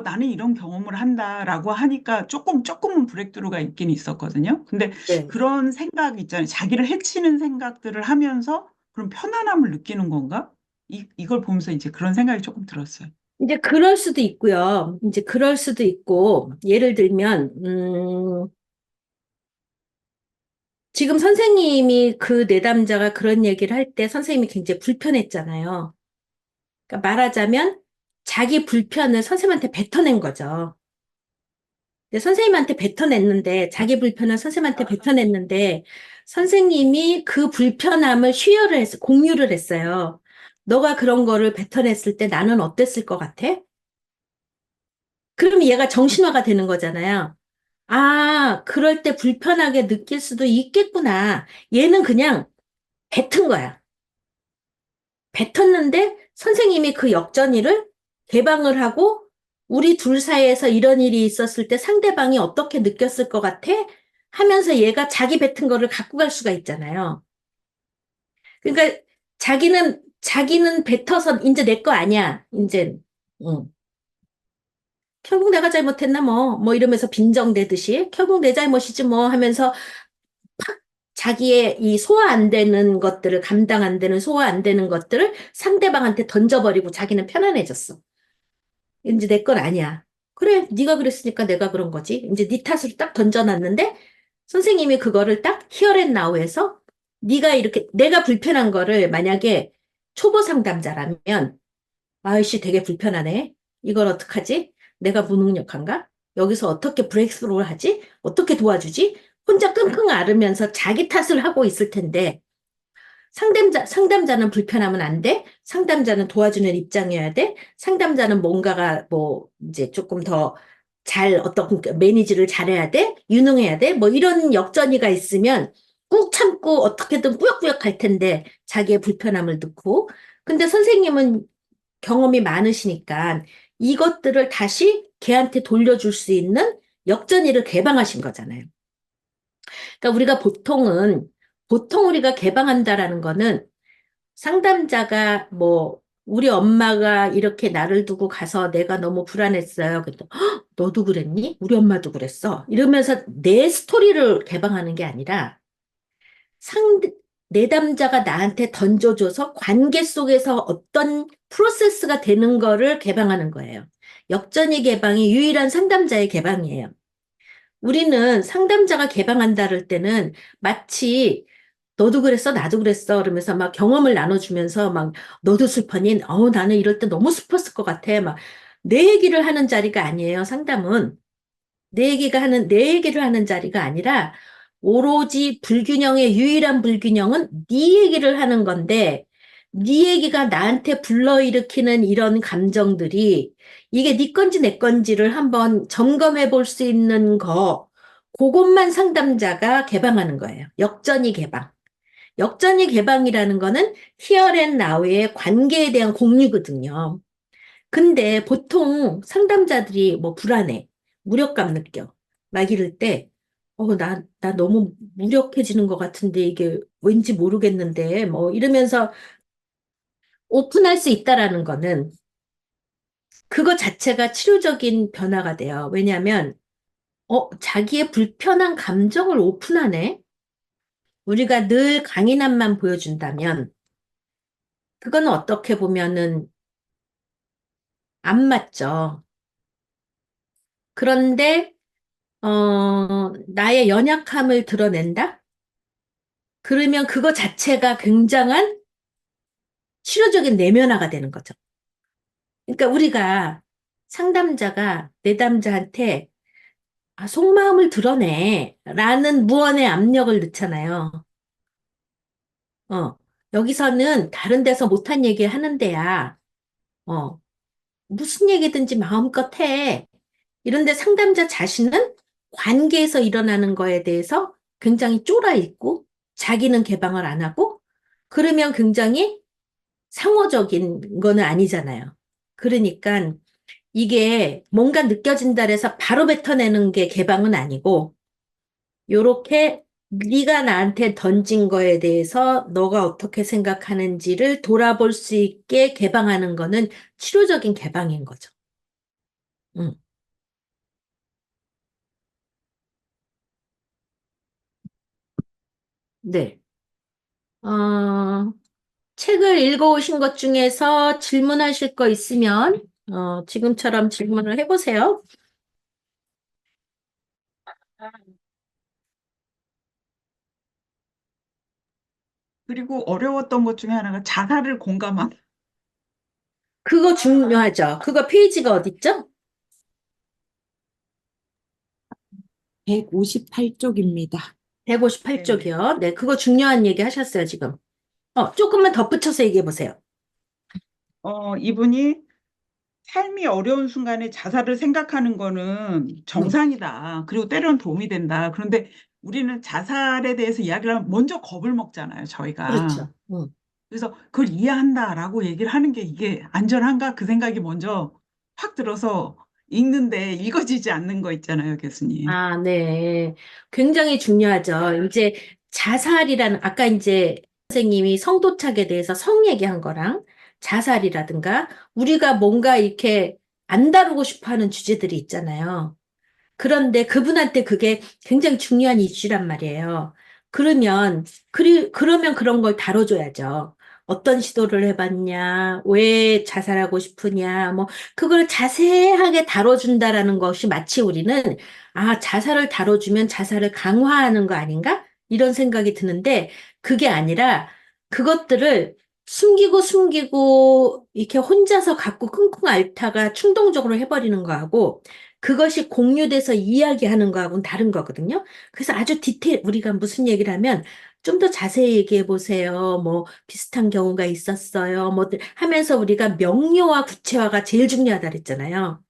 나는 이런 경험을 한다라고 하니까 조금은 브레이크스루가 있긴 있었거든요. 근데 네. 그런 생각 있잖아요. 자기를 해치는 생각들을 하면서 그런 편안함을 느끼는 건가? 이걸 보면서 이제 그런 생각이 조금 들었어요. 이제 그럴 수도 있고요. 이제 그럴 수도 있고, 예를 들면, 지금 선생님이 그 내담자가 그런 얘기를 할 때 선생님이 굉장히 불편했잖아요. 그러니까 말하자면 자기 불편을 선생님한테 뱉어낸 거죠. 근데 선생님한테 뱉어냈는데, 자기 불편을 선생님한테 뱉어냈는데, 선생님이 그 불편함을 공유를 했어요. 너가 그런 거를 뱉어냈을 때 나는 어땠을 것 같아? 그럼 얘가 정신화가 되는 거잖아요. 아, 그럴 때 불편하게 느낄 수도 있겠구나. 얘는 그냥 뱉은 거야. 뱉었는데 선생님이 그 역전이를 개방을 하고 우리 둘 사이에서 이런 일이 있었을 때 상대방이 어떻게 느꼈을 것 같아? 하면서 얘가 자기 뱉은 거를 갖고 갈 수가 있잖아요. 그러니까 자기는 뱉어서 이제 내 거 아니야. 이제 응. 결국 내가 잘못했나 뭐 이러면서 빈정대듯이 결국 내 잘못이지 뭐 하면서 팍 자기의 이 소화 안 되는 것들을 감당 안 되는 소화 안 되는 것들을 상대방한테 던져버리고 자기는 편안해졌어. 이제 내 건 아니야. 그래, 네가 그랬으니까 내가 그런 거지. 이제 네 탓으로 딱 던져놨는데 선생님이 그거를 딱 히어 앤 나우에서 네가 이렇게 내가 불편한 거를 만약에 초보 상담자라면 아이씨 되게 불편하네. 이걸 어떡하지? 내가 무능력한가? 여기서 어떻게 브레이크스루를 하지? 어떻게 도와주지? 혼자 끙끙 앓으면서 자기 탓을 하고 있을 텐데 상담자는 불편하면 안 돼. 상담자는 도와주는 입장이어야 돼. 상담자는 뭔가가 뭐 이제 조금 더 잘 어떤 매니지를 잘해야 돼. 유능해야 돼. 뭐 이런 역전이가 있으면 꾹 참고 어떻게든 꾸역꾸역 할 텐데 자기의 불편함을 넣고. 근데 선생님은 경험이 많으시니까 이것들을 다시 걔한테 돌려줄 수 있는 역전이를 개방하신 거잖아요. 그러니까 우리가 보통 우리가 개방한다라는 거는 상담자가 뭐 우리 엄마가 이렇게 나를 두고 가서 내가 너무 불안했어요. 그랬더니 "헉, 너도 그랬니? 우리 엄마도 그랬어." 이러면서 내 스토리를 개방하는 게 아니라 상대 내담자가 나한테 던져줘서 관계 속에서 어떤 프로세스가 되는 거를 개방하는 거예요. 역전이 개방이 유일한 상담자의 개방이에요. 우리는 상담자가 개방한다 를 때는 마치 너도 그랬어, 나도 그랬어. 그러면서 막 경험을 나눠주면서 막 너도 슬퍼니? 나는 이럴 때 너무 슬펐을 것 같아. 막 내 얘기를 하는 자리가 아니에요, 상담은. 내 얘기를 하는 자리가 아니라 오로지 불균형의 유일한 불균형은 네 얘기를 하는 건데 네 얘기가 나한테 불러일으키는 이런 감정들이 이게 네 건지 내 건지를 한번 점검해 볼 수 있는 거 그것만 상담자가 개방하는 거예요. 역전이 개방. 역전이 개방이라는 거는 here and now의 관계에 대한 공유거든요. 근데 보통 상담자들이 뭐 불안해, 무력감 느껴, 막 이럴 때, 나 너무 무력해지는 것 같은데 이게 왠지 모르겠는데, 뭐 이러면서 오픈할 수 있다라는 거는 그거 자체가 치료적인 변화가 돼요. 왜냐하면, 자기의 불편한 감정을 오픈하네? 우리가 늘 강인함만 보여준다면, 그거는 어떻게 보면은 안 맞죠. 그런데 나의 연약함을 드러낸다? 그러면 그거 자체가 굉장한 치료적인 내면화가 되는 거죠. 그러니까 우리가 상담자가 내담자한테 속마음을 드러내 라는 무언의 압력을 넣잖아요. 어, 여기서는 다른 데서 못한 얘기 하는 데야. 어, 무슨 얘기든지 마음껏 해. 이런데 상담자 자신은 관계에서 일어나는 거에 대해서 굉장히 쫄아 있고 자기는 개방을 안 하고 그러면 굉장히 상호적인 거는 아니잖아요. 그러니까 이게 뭔가 느껴진다 해서 바로 뱉어내는 게 개방은 아니고 요렇게 네가 나한테 던진 거에 대해서 너가 어떻게 생각하는지를 돌아볼 수 있게 개방하는 거는 치료적인 개방인 거죠. 음. 네. 어, 책을 읽어오신 것 중에서 질문하실 거 있으면, 지금처럼 질문을 해보세요. 그리고 어려웠던 것 중에 하나가 자살을 공감한. 그거 중요하죠. 그거 페이지가 어딨죠? 158쪽입니다. 158쪽이요. 네, 그거 중요한 얘기 하셨어요, 지금. 조금만 덧붙여서 얘기해 보세요. 이분이 삶이 어려운 순간에 자살을 생각하는 거는 정상이다. 그리고 때로는 도움이 된다. 그런데 우리는 자살에 대해서 이야기를 하면 먼저 겁을 먹잖아요, 저희가. 그렇죠. 그래서 그걸 이해한다라고 얘기를 하는 게 이게 안전한가? 그 생각이 먼저 확 들어서 읽는데 읽어지지 않는 거 있잖아요, 교수님. 아, 네. 굉장히 중요하죠. 이제 자살이라는, 아까 이제 선생님이 성도착에 대해서 성 얘기한 거랑 자살이라든가 우리가 뭔가 이렇게 안 다루고 싶어 하는 주제들이 있잖아요. 그런데 그분한테 그게 굉장히 중요한 이슈란 말이에요. 그러면 그런 걸 다뤄줘야죠. 어떤 시도를 해봤냐, 왜 자살하고 싶으냐, 뭐, 그걸 자세하게 다뤄준다라는 것이 마치 우리는, 아, 자살을 다뤄주면 자살을 강화하는 거 아닌가? 이런 생각이 드는데, 그게 아니라, 그것들을 숨기고, 이렇게 혼자서 갖고 끙끙 앓다가 충동적으로 해버리는 거하고, 그것이 공유돼서 이야기하는 거하고는 다른 거거든요. 그래서 아주 우리가 무슨 얘기를 하면 좀 더 자세히 얘기해 보세요. 뭐, 비슷한 경우가 있었어요. 뭐, 하면서 우리가 명료와 구체화가 제일 중요하다 그랬잖아요.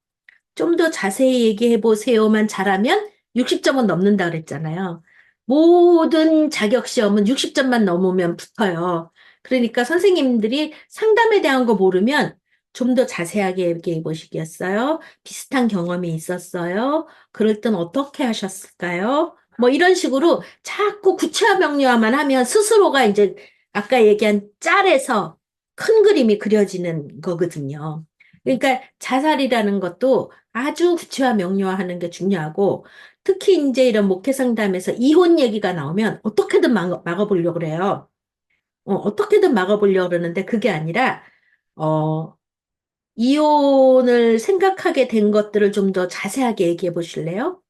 좀 더 자세히 얘기해 보세요만 잘하면 60점은 넘는다 그랬잖아요. 모든 자격 시험은 60점만 넘으면 붙어요. 그러니까 선생님들이 상담에 대한 거 모르면 좀 더 자세하게 얘기해 보시겠어요? 비슷한 경험이 있었어요? 그럴 땐 어떻게 하셨을까요? 뭐 이런 식으로 자꾸 구체화 명료화만 하면 스스로가 이제 아까 얘기한 짤에서 큰 그림이 그려지는 거거든요. 그러니까 자살이라는 것도 아주 구체화 명료화하는 게 중요하고 특히 이제 이런 목회 상담에서 이혼 얘기가 나오면 어떻게든 막아보려고 그래요. 어떻게든 막아보려고 그러는데 그게 아니라 어, 이혼을 생각하게 된 것들을 좀 더 자세하게 얘기해 보실래요?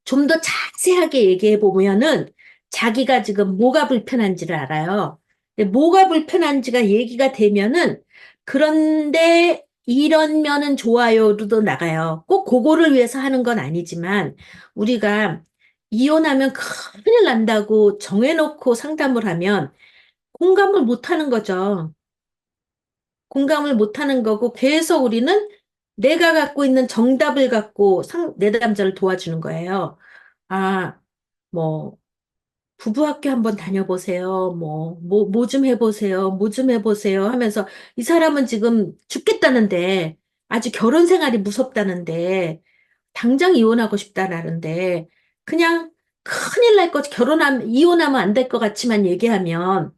좀 더 자세하게 얘기해 보면은 자기가 지금 뭐가 불편한지를 알아요. 근데 뭐가 불편한지가 얘기가 되면은 그런데 이런 면은 좋아요로도 나가요. 꼭 그거를 위해서 하는 건 아니지만 우리가 이혼하면 큰일 난다고 정해놓고 상담을 하면 공감을 못 하는 거죠. 공감을 못 하는 거고 계속 우리는 내가 갖고 있는 정답을 갖고 내담자를 도와주는 거예요. 아, 뭐, 부부학교 한번 다녀보세요. 뭐 좀 해보세요. 뭐 좀 해보세요. 하면서 이 사람은 지금 죽겠다는데, 아주 결혼 생활이 무섭다는데, 당장 이혼하고 싶다라는데, 그냥 큰일 날 것, 이혼하면 안 될 것 같지만 얘기하면,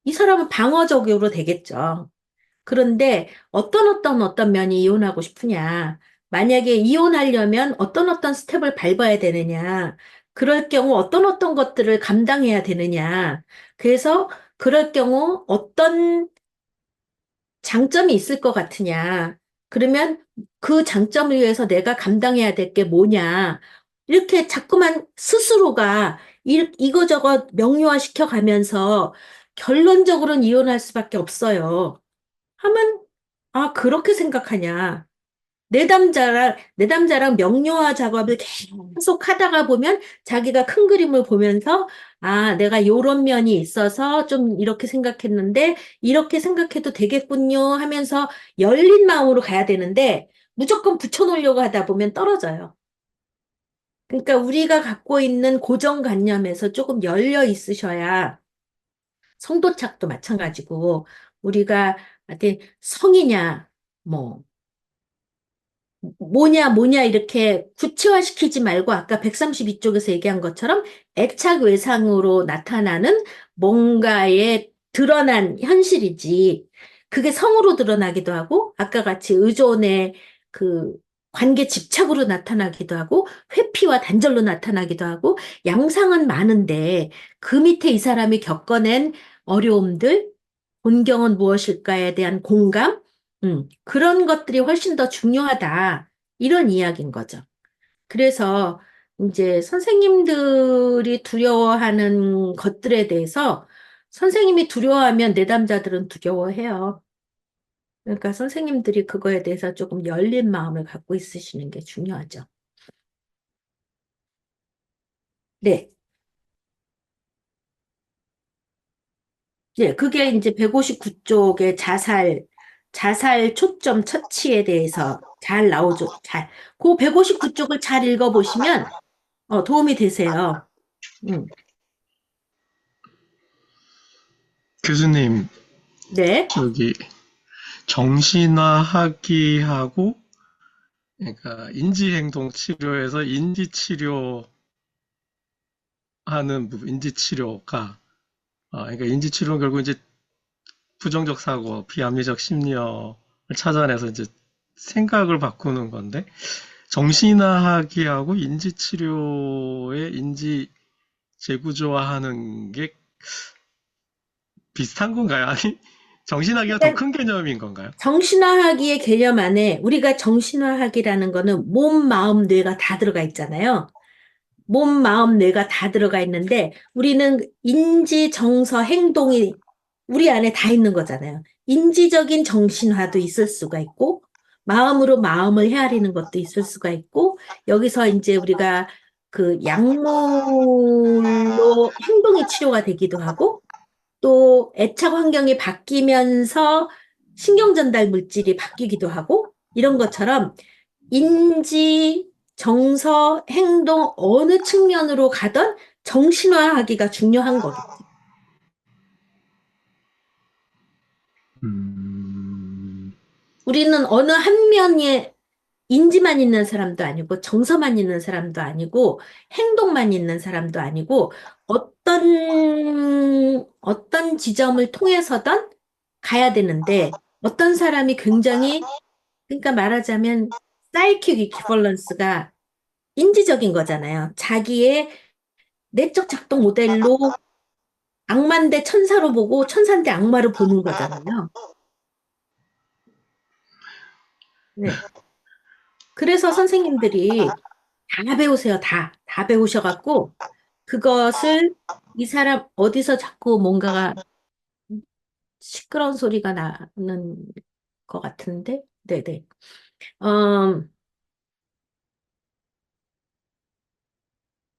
이 사람은 방어적으로 되겠죠. 그런데 어떤 면이 이혼하고 싶으냐. 만약에 이혼하려면 어떤 스텝을 밟아야 되느냐. 그럴 경우 어떤 것들을 감당해야 되느냐. 그래서 그럴 경우 어떤 장점이 있을 것 같으냐. 그러면 그 장점을 위해서 내가 감당해야 될 게 뭐냐. 이렇게 자꾸만 스스로가 이거저거 명료화시켜 가면서 결론적으로는 이혼할 수밖에 없어요. 하면, 아, 그렇게 생각하냐. 내담자랑 명료화 작업을 계속 하다가 보면 자기가 큰 그림을 보면서, 아, 내가 요런 면이 있어서 좀 이렇게 생각했는데, 이렇게 생각해도 되겠군요 하면서 열린 마음으로 가야 되는데, 무조건 붙여놓으려고 하다 보면 떨어져요. 그러니까 우리가 갖고 있는 고정관념에서 조금 열려 있으셔야 성도착도 마찬가지고, 우리가 하여튼 성이냐, 뭐, 뭐냐, 이렇게 구체화시키지 말고 아까 132쪽에서 얘기한 것처럼 애착 외상으로 나타나는 뭔가의 드러난 현실이지. 그게 성으로 드러나기도 하고, 아까 같이 의존의 그 관계 집착으로 나타나기도 하고, 회피와 단절로 나타나기도 하고, 양상은 많은데, 그 밑에 이 사람이 겪어낸 어려움들, 본경은 무엇일까에 대한 공감, 그런 것들이 훨씬 더 중요하다. 이런 이야기인 거죠. 그래서 이제 선생님들이 두려워하는 것들에 대해서 선생님이 두려워하면 내담자들은 두려워해요. 그러니까 선생님들이 그거에 대해서 조금 열린 마음을 갖고 있으시는 게 중요하죠. 네. 네, 그게 이제 159쪽의 자살 초점 처치에 대해서 잘 나오죠. 그 159쪽을 잘 읽어보시면, 도움이 되세요. 음. 교수님, 네. 저기, 정신화하기하고, 그러니까 인지행동 치료에서 인지치료하는 부분, 인지치료가, 그러니까 인지치료는 결국 이제 부정적 사고, 비합리적 심리학을 찾아내서 이제 생각을 바꾸는 건데, 정신화하기하고 인지치료의 인지 재구조화하는 게 비슷한 건가요? 아니, 정신학기가 더 일단 큰 개념인 건가요? 정신화하기의 개념 안에 우리가 정신화하기라는 거는 몸, 마음, 뇌가 다 들어가 있잖아요. 몸, 마음, 뇌가 다 들어가 있는데 우리는 인지, 정서, 행동이 우리 안에 다 있는 거잖아요. 인지적인 정신화도 있을 수가 있고 마음으로 마음을 헤아리는 것도 있을 수가 있고 여기서 이제 우리가 그 약물로 행동이 치료가 되기도 하고 또 애착 환경이 바뀌면서 신경 전달 물질이 바뀌기도 하고 이런 것처럼 인지, 정서, 행동 어느 측면으로 가든 정신화하기가 중요한 거겠죠. 음, 우리는 어느 한 면에 인지만 있는 사람도 아니고 정서만 있는 사람도 아니고 행동만 있는 사람도 아니고 어떤 지점을 통해서든 가야 되는데 어떤 사람이 굉장히 그러니까 말하자면 사이킥 이퀴벌런스가 인지적인 거잖아요. 자기의 내적 작동 모델로 악마인데 천사로 보고 천사인데 악마로 보는 거잖아요. 네. 그래서 선생님들이 다 배우세요. 다 배우셔갖고 그것을 이 사람 어디서 자꾸 뭔가가 시끄러운 소리가 나는 것 같은데? 네네. 음,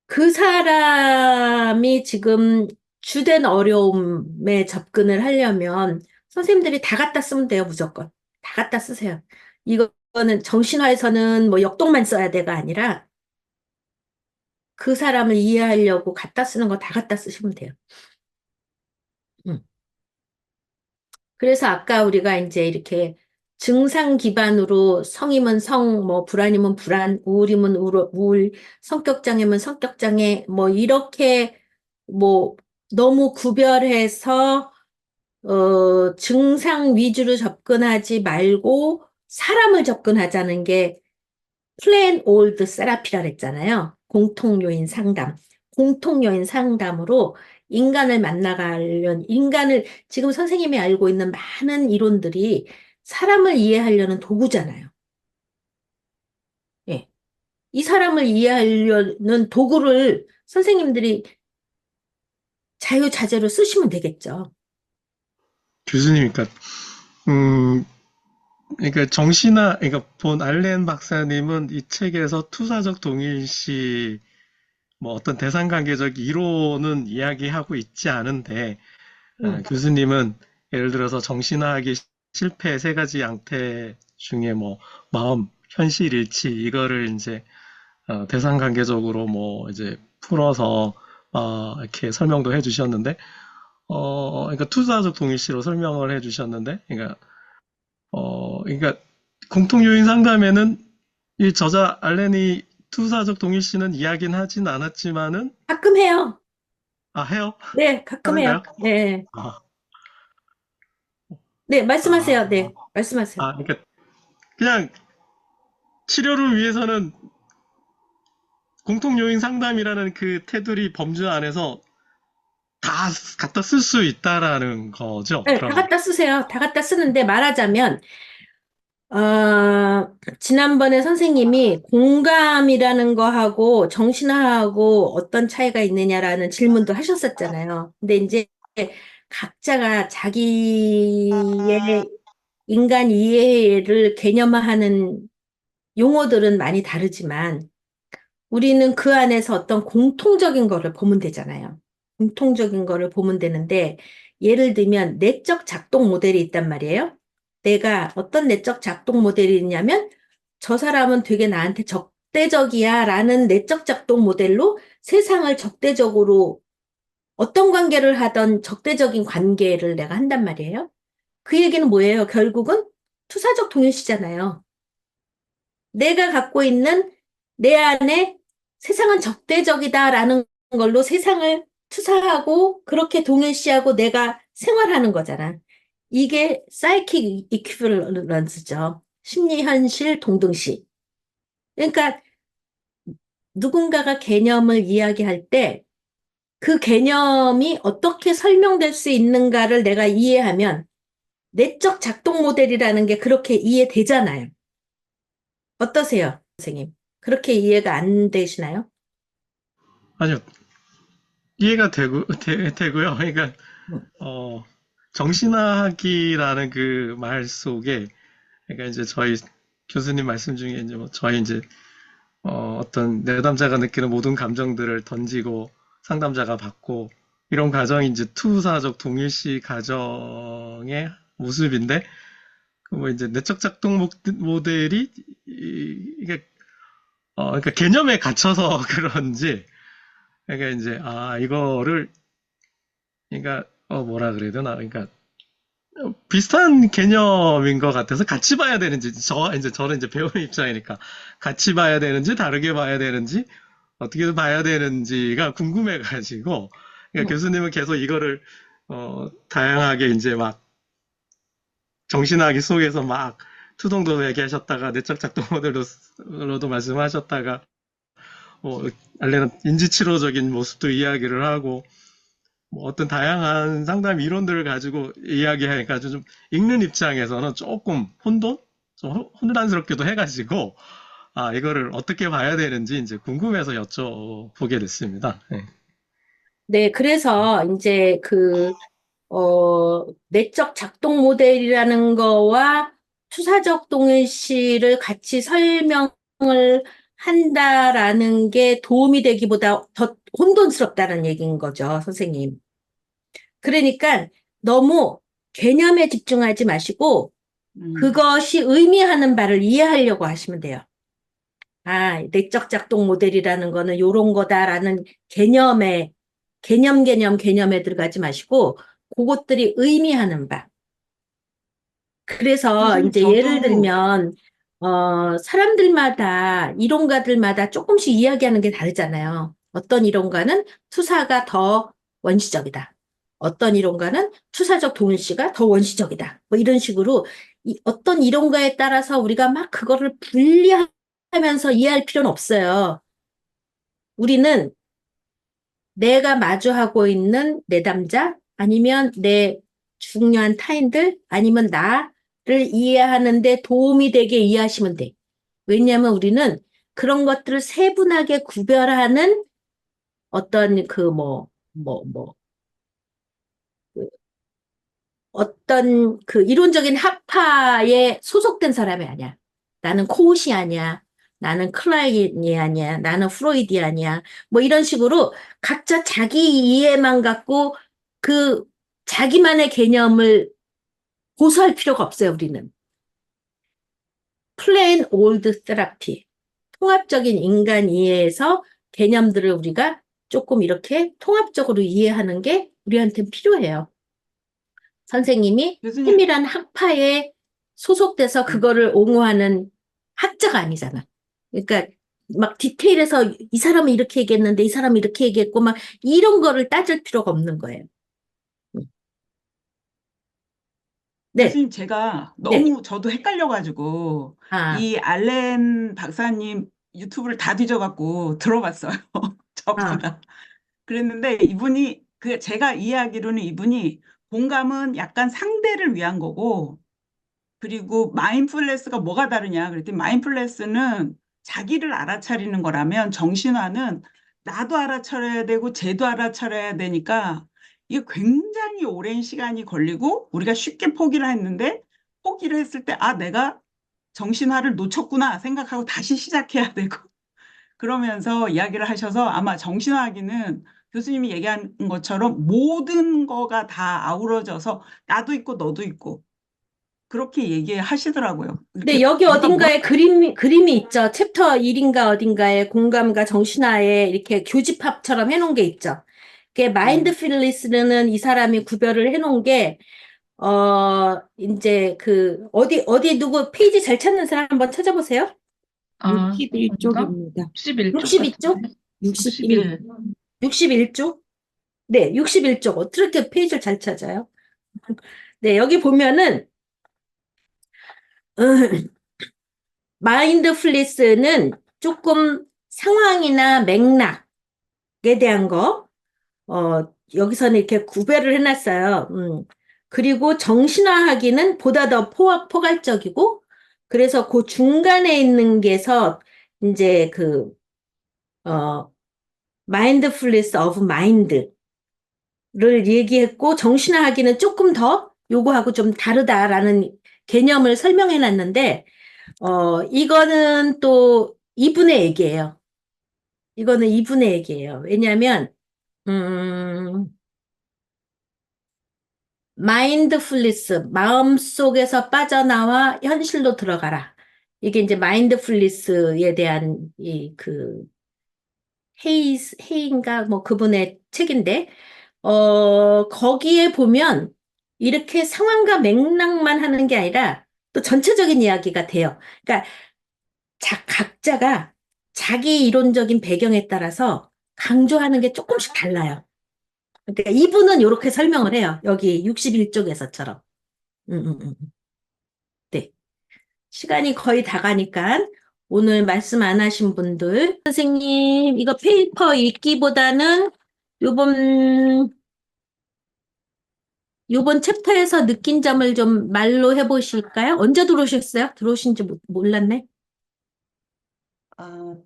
그 사람이 지금 주된 어려움에 접근을 하려면 선생님들이 다 갖다 쓰면 돼요, 무조건. 다 갖다 쓰세요. 이거는 정신화에서는 뭐 역동만 써야 돼가 아니라 그 사람을 이해하려고 갖다 쓰는 거 다 갖다 쓰시면 돼요. 음. 그래서 아까 우리가 이제 이렇게 증상 기반으로 성이면 성, 뭐 불안이면 불안, 우울이면 우울, 성격장애면 성격장애, 뭐 이렇게 뭐 너무 구별해서 증상 위주로 접근하지 말고 사람을 접근하자는 게 플랜 올드 세라피라 그랬잖아요. 공통요인 상담. 공통요인 상담으로 인간을 만나가려는, 인간을, 지금 선생님이 알고 있는 많은 이론들이 사람을 이해하려는 도구잖아요. 예. 이 사람을 이해하려는 도구를 선생님들이 자유자재로 쓰시면 되겠죠. 교수님, 그러니까 그러니까 본 알렌 박사님은 이 책에서 투사적 동일시, 뭐 어떤 대상관계적 이론은 이야기하고 있지 않은데, 교수님은 예를 들어서 정신화하기 실패 세 가지 양태 중에 뭐 마음, 현실 일치 이거를 이제 대상관계적으로 뭐 이제 풀어서 이렇게 설명도 해주셨는데, 그러니까 투사적 동일시로 설명을 해주셨는데, 그러니까 공통 요인 상담에는 이 저자 알렌이 투사적 동일시는 이야기는 하진 않았지만은, 가끔 해요. 해요? 네, 가끔 해요. 하는가요? 네. 아, 네, 말씀하세요. 아, 네, 말씀하세요. 그러니까 그냥 치료를 위해서는 공통 요인 상담이라는 그 테두리 범주 안에서 다 갖다 쓸 수 있다라는 거죠. 네, 다 그러면. 갖다 쓰세요. 다 갖다 쓰는데 말하자면, 지난번에 선생님이 공감이라는 거하고 정신화하고 어떤 차이가 있느냐라는 질문도 하셨었잖아요. 근데 이제 각자가 자기의 인간 이해를 개념화하는 용어들은 많이 다르지만 우리는 그 안에서 어떤 공통적인 거를 보면 되잖아요. 공통적인 거를 보면 되는데, 예를 들면 내적 작동 모델이 있단 말이에요. 내가 어떤 내적 작동 모델이 있냐면, 저 사람은 되게 나한테 적대적이야 라는 내적 작동 모델로 세상을 적대적으로 어떤 관계를 하던 적대적인 관계를 내가 한단 말이에요. 그 얘기는 뭐예요? 결국은 투사적 동일시잖아요. 내가 갖고 있는 내 안에 세상은 적대적이다라는 걸로 세상을 투사하고 그렇게 동일시하고 내가 생활하는 거잖아. 이게 사이킥 이퀴밸런스죠. 심리 현실 동등시. 그러니까 누군가가 개념을 이야기할 때 그 개념이 어떻게 설명될 수 있는가를 내가 이해하면 내적 작동 모델이라는 게 그렇게 이해되잖아요. 어떠세요, 선생님? 그렇게 이해가 안 되시나요? 아니요, 이해가 되고요. 그러니까, 정신학이라는 그 말 속에, 그러니까 이제 저희 교수님 말씀 중에 이제 저희 이제, 어떤 내담자가 느끼는 모든 감정들을 던지고 상담자가 받고, 이런 과정이 이제 투사적 동일시 과정의 모습인데, 뭐 이제 내적 작동 모델이, 이게, 그러니까 개념에 갇혀서 그런지, 그러니까 이제, 이거를, 그러니까, 뭐라 그래야 되나, 그러니까, 비슷한 개념인 것 같아서 같이 봐야 되는지, 저는 이제 배우는 입장이니까, 같이 봐야 되는지, 다르게 봐야 되는지, 어떻게 봐야 되는지가 궁금해가지고, 그러니까 교수님은 계속 이거를, 다양하게 이제 막, 정신학이 속에서 막, 투동도 얘기하셨다가, 내적 작동 모델로도 말씀하셨다가, 알레는 인지치료적인 모습도 이야기를 하고, 뭐 어떤 다양한 상담 이론들을 가지고 이야기하니까 좀 읽는 입장에서는 조금 좀 혼란스럽기도 해가지고, 이거를 어떻게 봐야 되는지 이제 궁금해서 여쭤보게 됐습니다. 네. 네, 그래서 이제 내적 작동 모델이라는 거와 투사적 동일시를 같이 설명을 한다라는 게 도움이 되기보다 더 혼돈스럽다는 얘기인 거죠, 선생님. 그러니까 너무 개념에 집중하지 마시고 그것이 의미하는 바를 이해하려고 하시면 돼요. 내적 작동 모델이라는 거는 요런 거다라는 개념에 들어가지 마시고 그것들이 의미하는 바. 그래서 교수님, 이제 예를 저도 들면 사람들마다 이론가들마다 조금씩 이야기하는 게 다르잖아요. 어떤 이론가는 투사가 더 원시적이다. 어떤 이론가는 투사적 동일시가 더 원시적이다. 뭐 이런 식으로 어떤 이론가에 따라서 우리가 막 그거를 분리하면서 이해할 필요는 없어요. 우리는 내가 마주하고 있는 내담자 아니면 내 중요한 타인들 아니면 나를 이해하는데 도움이 되게 이해하시면 돼. 왜냐하면 우리는 그런 것들을 세분하게 구별하는 어떤 어떤 이론적인 학파에 소속된 사람이 아니야. 나는 코웃이 아니야. 나는 클라인이 아니야. 나는 프로이디 아니야. 뭐 이런 식으로 각자 자기 이해만 갖고 자기만의 개념을 고수할 필요가 없어요, 우리는. 플레인 올드 테라피. 통합적인 인간 이해에서 개념들을 우리가 조금 이렇게 통합적으로 이해하는 게 우리한테는 필요해요. 선생님이 교수님, 세밀한 학파에 소속돼서 그거를 옹호하는 학자가 아니잖아. 그러니까 막 디테일해서 이 사람은 이렇게 얘기했는데 이 사람은 이렇게 얘기했고 막 이런 거를 따질 필요가 없는 거예요. 네, 교수님, 제가 네. 너무 저도 헷갈려가지고, 아, 이 알렌 박사님 유튜브를 다 뒤져갖고 들어봤어요. 아, 저보다. 그랬는데 제가 이해하기로는 이분이 공감은 약간 상대를 위한 거고, 그리고 마인드풀니스가 뭐가 다르냐 그랬더니 마인드풀니스는 자기를 알아차리는 거라면 정신화는 나도 알아차려야 되고 쟤도 알아차려야 되니까 이게 굉장히 오랜 시간이 걸리고 우리가 쉽게 포기를 했는데 포기를 했을 때 내가 정신화를 놓쳤구나 생각하고 다시 시작해야 되고 그러면서 이야기를 하셔서 아마 정신화하기는 교수님이 얘기한 것처럼 모든 거가 다 아우러져서 나도 있고 너도 있고 그렇게 얘기하시더라고요. 네, 이렇게 여기 누가 어딘가에 그림이 있죠. 챕터 1인가 어딘가에 공감과 정신화에 이렇게 교집합처럼 해놓은 게 있죠. 이게 마인드풀리스는 이 사람이 구별을 해놓은 게, 이제 어디 누구 페이지 잘 찾는 사람 한번 찾아보세요. 아, 뭔가 61쪽입니다. 61쪽 62쪽? 같은데? 61, 61. 61쪽? 네, 61쪽. 어떻게 페이지를 잘 찾아요? 네, 여기 보면은, 마인드풀리스는 조금 상황이나 맥락에 대한 거, 여기서는 이렇게 구별을 해놨어요. 그리고 정신화하기는 보다 더 포괄적이고, 그래서 그 중간에 있는 게서 이제 마인드풀리스 오브 마인드를 얘기했고, 정신화하기는 조금 더 요거하고 좀 다르다라는 개념을 설명해 놨는데, 이거는 또 이분의 얘기예요. 이거는 이분의 얘기예요. 왜냐하면, 마인드풀리스, 마음속에서 빠져나와 현실로 들어가라. 이게 이제 마인드풀리스에 대한 헤이인가 뭐 그분의 책인데, 거기에 보면 이렇게 상황과 맥락만 하는 게 아니라 또 전체적인 이야기가 돼요. 그러니까 각자가 자기 이론적인 배경에 따라서 강조하는 게 조금씩 달라요. 그러니까 이분은 이렇게 설명을 해요. 여기 61쪽에서처럼. 네. 시간이 거의 다 가니까 오늘 말씀 안 하신 분들, 선생님, 이거 페이퍼 읽기보다는 요번 챕터에서 느낀 점을 좀 말로 해보실까요? 언제 들어오셨어요? 들어오신지 몰랐네. 아,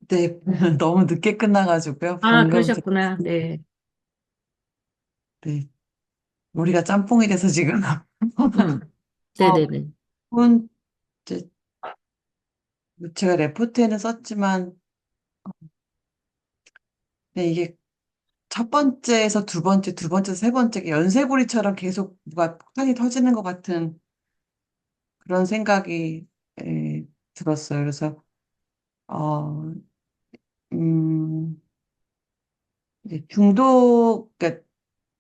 네, 너무 늦게 끝나가지고요. 아, 방금, 그러셨구나. 네. 네, 우리가 짬뽕이 돼서 지금. 음. 어, 네네네. 본, 이제, 제가 레포트에는 썼지만, 네, 이게 첫 번째에서 두 번째, 두 번째에서 세 번째, 연쇄고리처럼 계속 뭐가 폭탄이 터지는 것 같은 그런 생각이 들었어요. 그래서, 어, 음, 이제 그러니까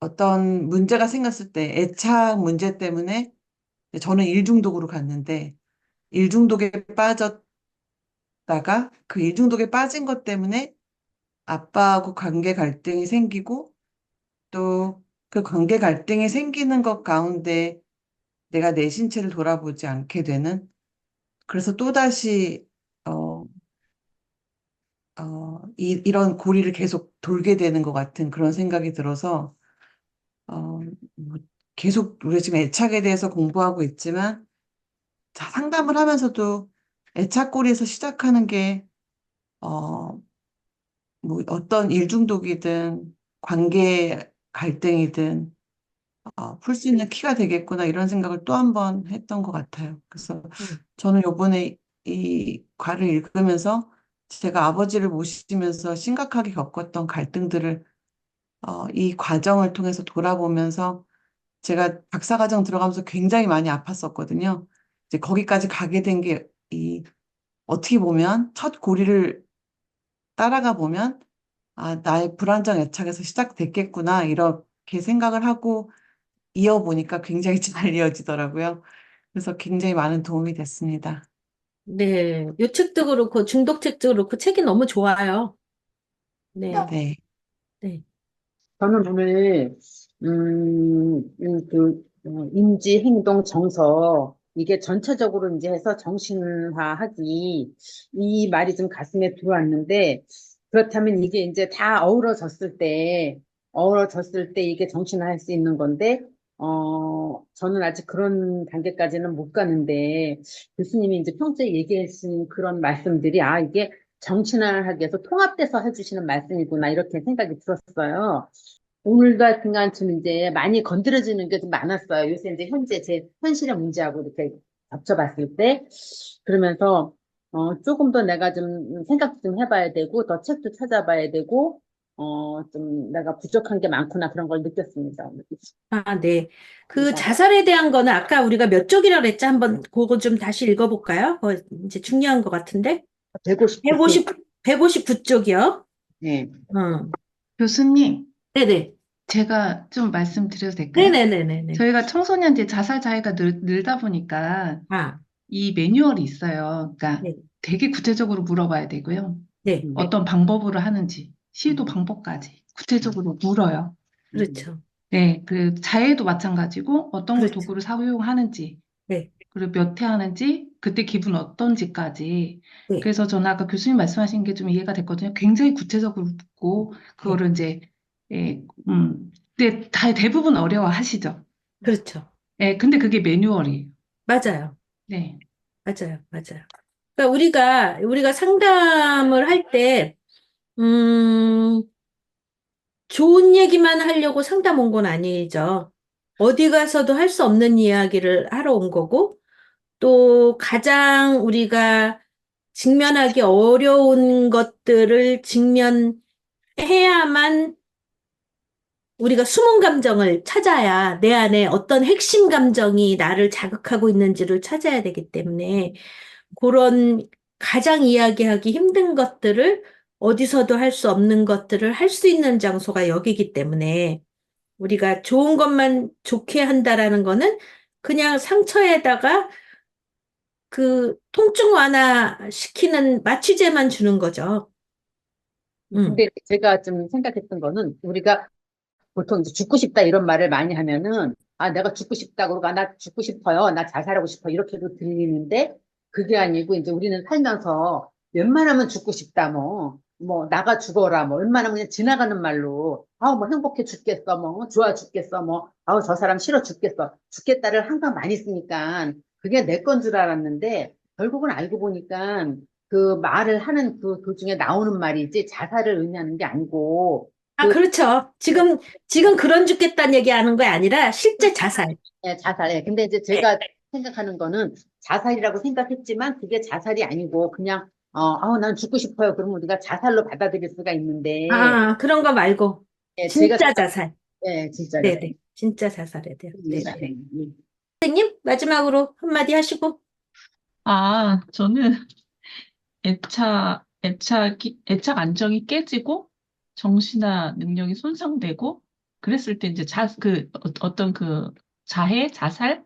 어떤 문제가 생겼을 때 애착 문제 때문에 저는 일중독으로 갔는데 일중독에 빠졌다가 그 일중독에 빠진 것 때문에 아빠하고 관계 갈등이 생기고 또 그 관계 갈등이 생기는 것 가운데 내가 내 신체를 돌아보지 않게 되는 그래서 또다시 이런 고리를 계속 돌게 되는 것 같은 그런 생각이 들어서 뭐 계속 우리가 지금 애착에 대해서 공부하고 있지만 상담을 하면서도 애착고리에서 시작하는 게 어, 뭐 어떤 일 중독이든 관계 갈등이든 풀 수 있는 키가 되겠구나 이런 생각을 또 한 번 했던 것 같아요. 그래서 저는 요번에 이 과를 읽으면서 제가 아버지를 모시면서 심각하게 겪었던 갈등들을 이 과정을 통해서 돌아보면서 제가 박사과정 들어가면서 굉장히 많이 아팠었거든요. 이제 거기까지 가게 된 게 어떻게 보면 첫 고리를 따라가 보면 나의 불안정 애착에서 시작됐겠구나 이렇게 생각을 하고 이어보니까 굉장히 잘 이어지더라고요. 그래서 굉장히 많은 도움이 됐습니다. 네. 요 책도 그렇고, 중독책도 그렇고, 책이 너무 좋아요. 네. 네. 네. 저는 오늘, 인지, 행동, 정서, 이게 전체적으로 이제 해서 정신화하기, 이 말이 좀 가슴에 들어왔는데, 그렇다면 이게 이제 다 어우러졌을 때 이게 정신화할 수 있는 건데, 저는 아직 그런 단계까지는 못 가는데, 교수님이 이제 평소에 얘기하신 그런 말씀들이, 이게 정신화하기 위해서 통합돼서 해주시는 말씀이구나, 이렇게 생각이 들었어요. 오늘 같은 건 이제 많이 건드려지는 게 좀 많았어요. 요새 이제 현재 제 현실의 문제하고 이렇게 겹쳐봤을 때. 그러면서, 조금 더 내가 좀 생각 좀 해봐야 되고, 더 책도 찾아봐야 되고, 좀 내가 부족한 게 많구나 그런 걸 느꼈습니다. 네. 그 감사합니다. 자살에 대한 거는 아까 우리가 몇 쪽이라고 그랬죠? 한번 그거 좀 다시 읽어볼까요? 이제 중요한 것 같은데. 159페이지. 159쪽이요. 네. 교수님, 네네. 제가 좀 말씀드려도 될까요? 네네네네네. 저희가 청소년들 자살 자해가 늘다 보니까 아, 이 매뉴얼이 있어요. 그러니까 네. 되게 구체적으로 물어봐야 되고요. 네. 어떤 방법으로 하는지, 시도 방법까지 구체적으로 물어요. 그렇죠. 네, 그 자해도 마찬가지고 어떤 걸 그렇죠. 도구를 사용하는지, 네. 그리고 몇 회 하는지, 그때 기분 어떤지까지. 네. 그래서 저는 아까 교수님 말씀하신 게 좀 이해가 됐거든요. 굉장히 구체적으로 묻고, 그거를 이제, 예, 근데 대부분 어려워하시죠. 그렇죠. 예, 근데 그게 매뉴얼이에요. 맞아요. 네. 맞아요. 맞아요. 그러니까 우리가 상담을 할 때, 좋은 얘기만 하려고 상담 온 건 아니죠. 어디 가서도 할 수 없는 이야기를 하러 온 거고, 또 가장 우리가 직면하기 어려운 것들을 직면해야만 우리가 숨은 감정을 찾아야 내 안에 어떤 핵심 감정이 나를 자극하고 있는지를 찾아야 되기 때문에 그런 가장 이야기하기 힘든 것들을 어디서도 할 수 없는 것들을 할 수 있는 장소가 여기기 때문에 우리가 좋은 것만 좋게 한다라는 거는 그냥 상처에다가 그 통증 완화시키는 마취제만 주는 거죠. 근데 제가 좀 생각했던 거는 우리가 보통 이제 죽고 싶다 이런 말을 많이 하면은 아 내가 죽고 싶다 그러고 아, 나 죽고 싶어요 나 자살하고 싶어 이렇게도 들리는데 그게 아니고 이제 우리는 살면서 웬만하면 죽고 싶다 뭐 나가 죽어라 뭐 웬만하면 그냥 지나가는 말로 아우 뭐 행복해 죽겠어 뭐 좋아 죽겠어 뭐 아우 저 사람 싫어 죽겠어 죽겠다를 항상 많이 쓰니까 그게 내 건 줄 알았는데 결국은 알고 보니까 그 말을 하는 그 도중에 나오는 말이지 자살을 의미하는 게 아니고 아, 그렇죠. 지금 그런 죽겠다는 얘기 하는 거 아니라 실제 자살. 예, 자살해. 근데 이제 제가 생각하는 거는 자살이라고 생각했지만 그게 자살이 아니고 그냥 난 죽고 싶어요. 그러면 우리가 자살로 받아들일 수가 있는데 아, 그런 거 말고. 예, 제가 진짜 자살. 진짜 네네. 진짜 자살해야 돼요. 네. 자살. 선생님, 마지막으로 한마디 하시고. 저는 애착 안정이 깨지고 정신화 능력이 손상되고 그랬을 때 이제 어떤 그 자해, 자살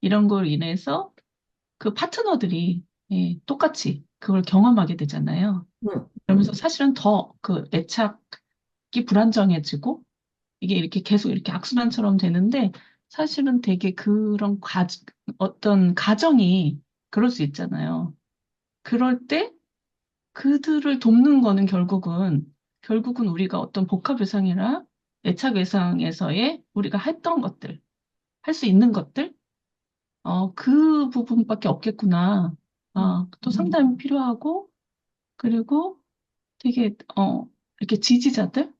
이런 걸 인해서 그 파트너들이 똑같이 그걸 경험하게 되잖아요. 그러면서 사실은 더 그 애착이 불안정해지고 이게 이렇게 계속 이렇게 악순환처럼 되는데 사실은 되게 그런 어떤 가정이 그럴 수 있잖아요. 그럴 때 그들을 돕는 거는 결국은 우리가 어떤 복합 외상이나 애착 외상에서의 우리가 했던 것들, 할 수 있는 것들, 그 부분밖에 없겠구나. 또 상담이 필요하고, 그리고 되게, 이렇게 지지자들,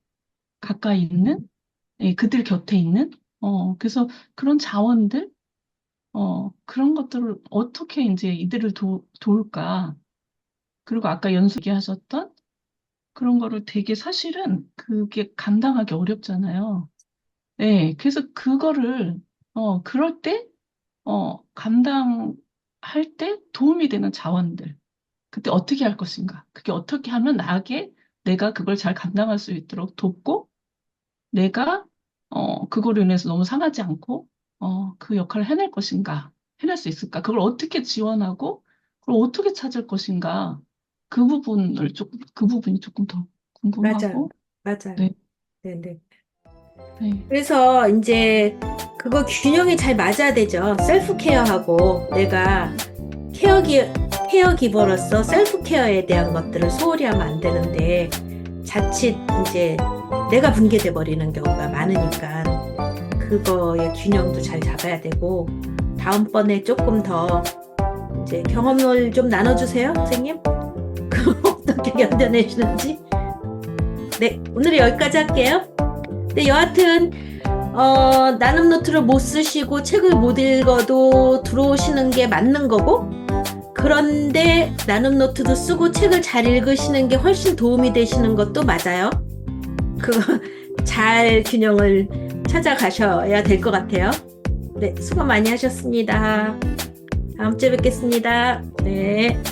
가까이 있는, 그들 곁에 있는, 그래서 그런 자원들, 그런 것들을 어떻게 이제 이들을 도울까. 그리고 아까 연수 얘기하셨던 그런 거를 되게 사실은 그게 감당하기 어렵잖아요. 네, 그래서 그거를, 그럴 때, 감당할 때 도움이 되는 자원들. 그때 어떻게 할 것인가? 그게 어떻게 하면 내가 그걸 잘 감당할 수 있도록 돕고, 내가, 그거로 인해서 너무 상하지 않고, 그 역할을 해낼 수 있을까? 그걸 어떻게 지원하고, 그걸 어떻게 찾을 것인가? 그 부분이 조금 더 맞아요. 궁금하고, 맞아요. 네, 네네. 네. 그래서 이제 그거 균형이 잘 맞아야 되죠. 셀프 케어하고 내가 케어기버로서 셀프 케어에 대한 것들을 소홀히 하면 안 되는데 자칫 이제 내가 붕괴돼 버리는 경우가 많으니까 그거의 균형도 잘 잡아야 되고 다음번에 조금 더 이제 경험을 좀 나눠주세요, 선생님. 그럼 어떻게 견뎌내시는지. 네, 오늘 여기까지 할게요. 근데 여하튼 나눔 노트를 못 쓰시고 책을 못 읽어도 들어오시는 게 맞는 거고 그런데 나눔 노트도 쓰고 책을 잘 읽으시는 게 훨씬 도움이 되시는 것도 맞아요. 그거 잘 균형을 찾아가셔야 될 것 같아요. 네, 수고 많이 하셨습니다. 다음 주에 뵙겠습니다. 네.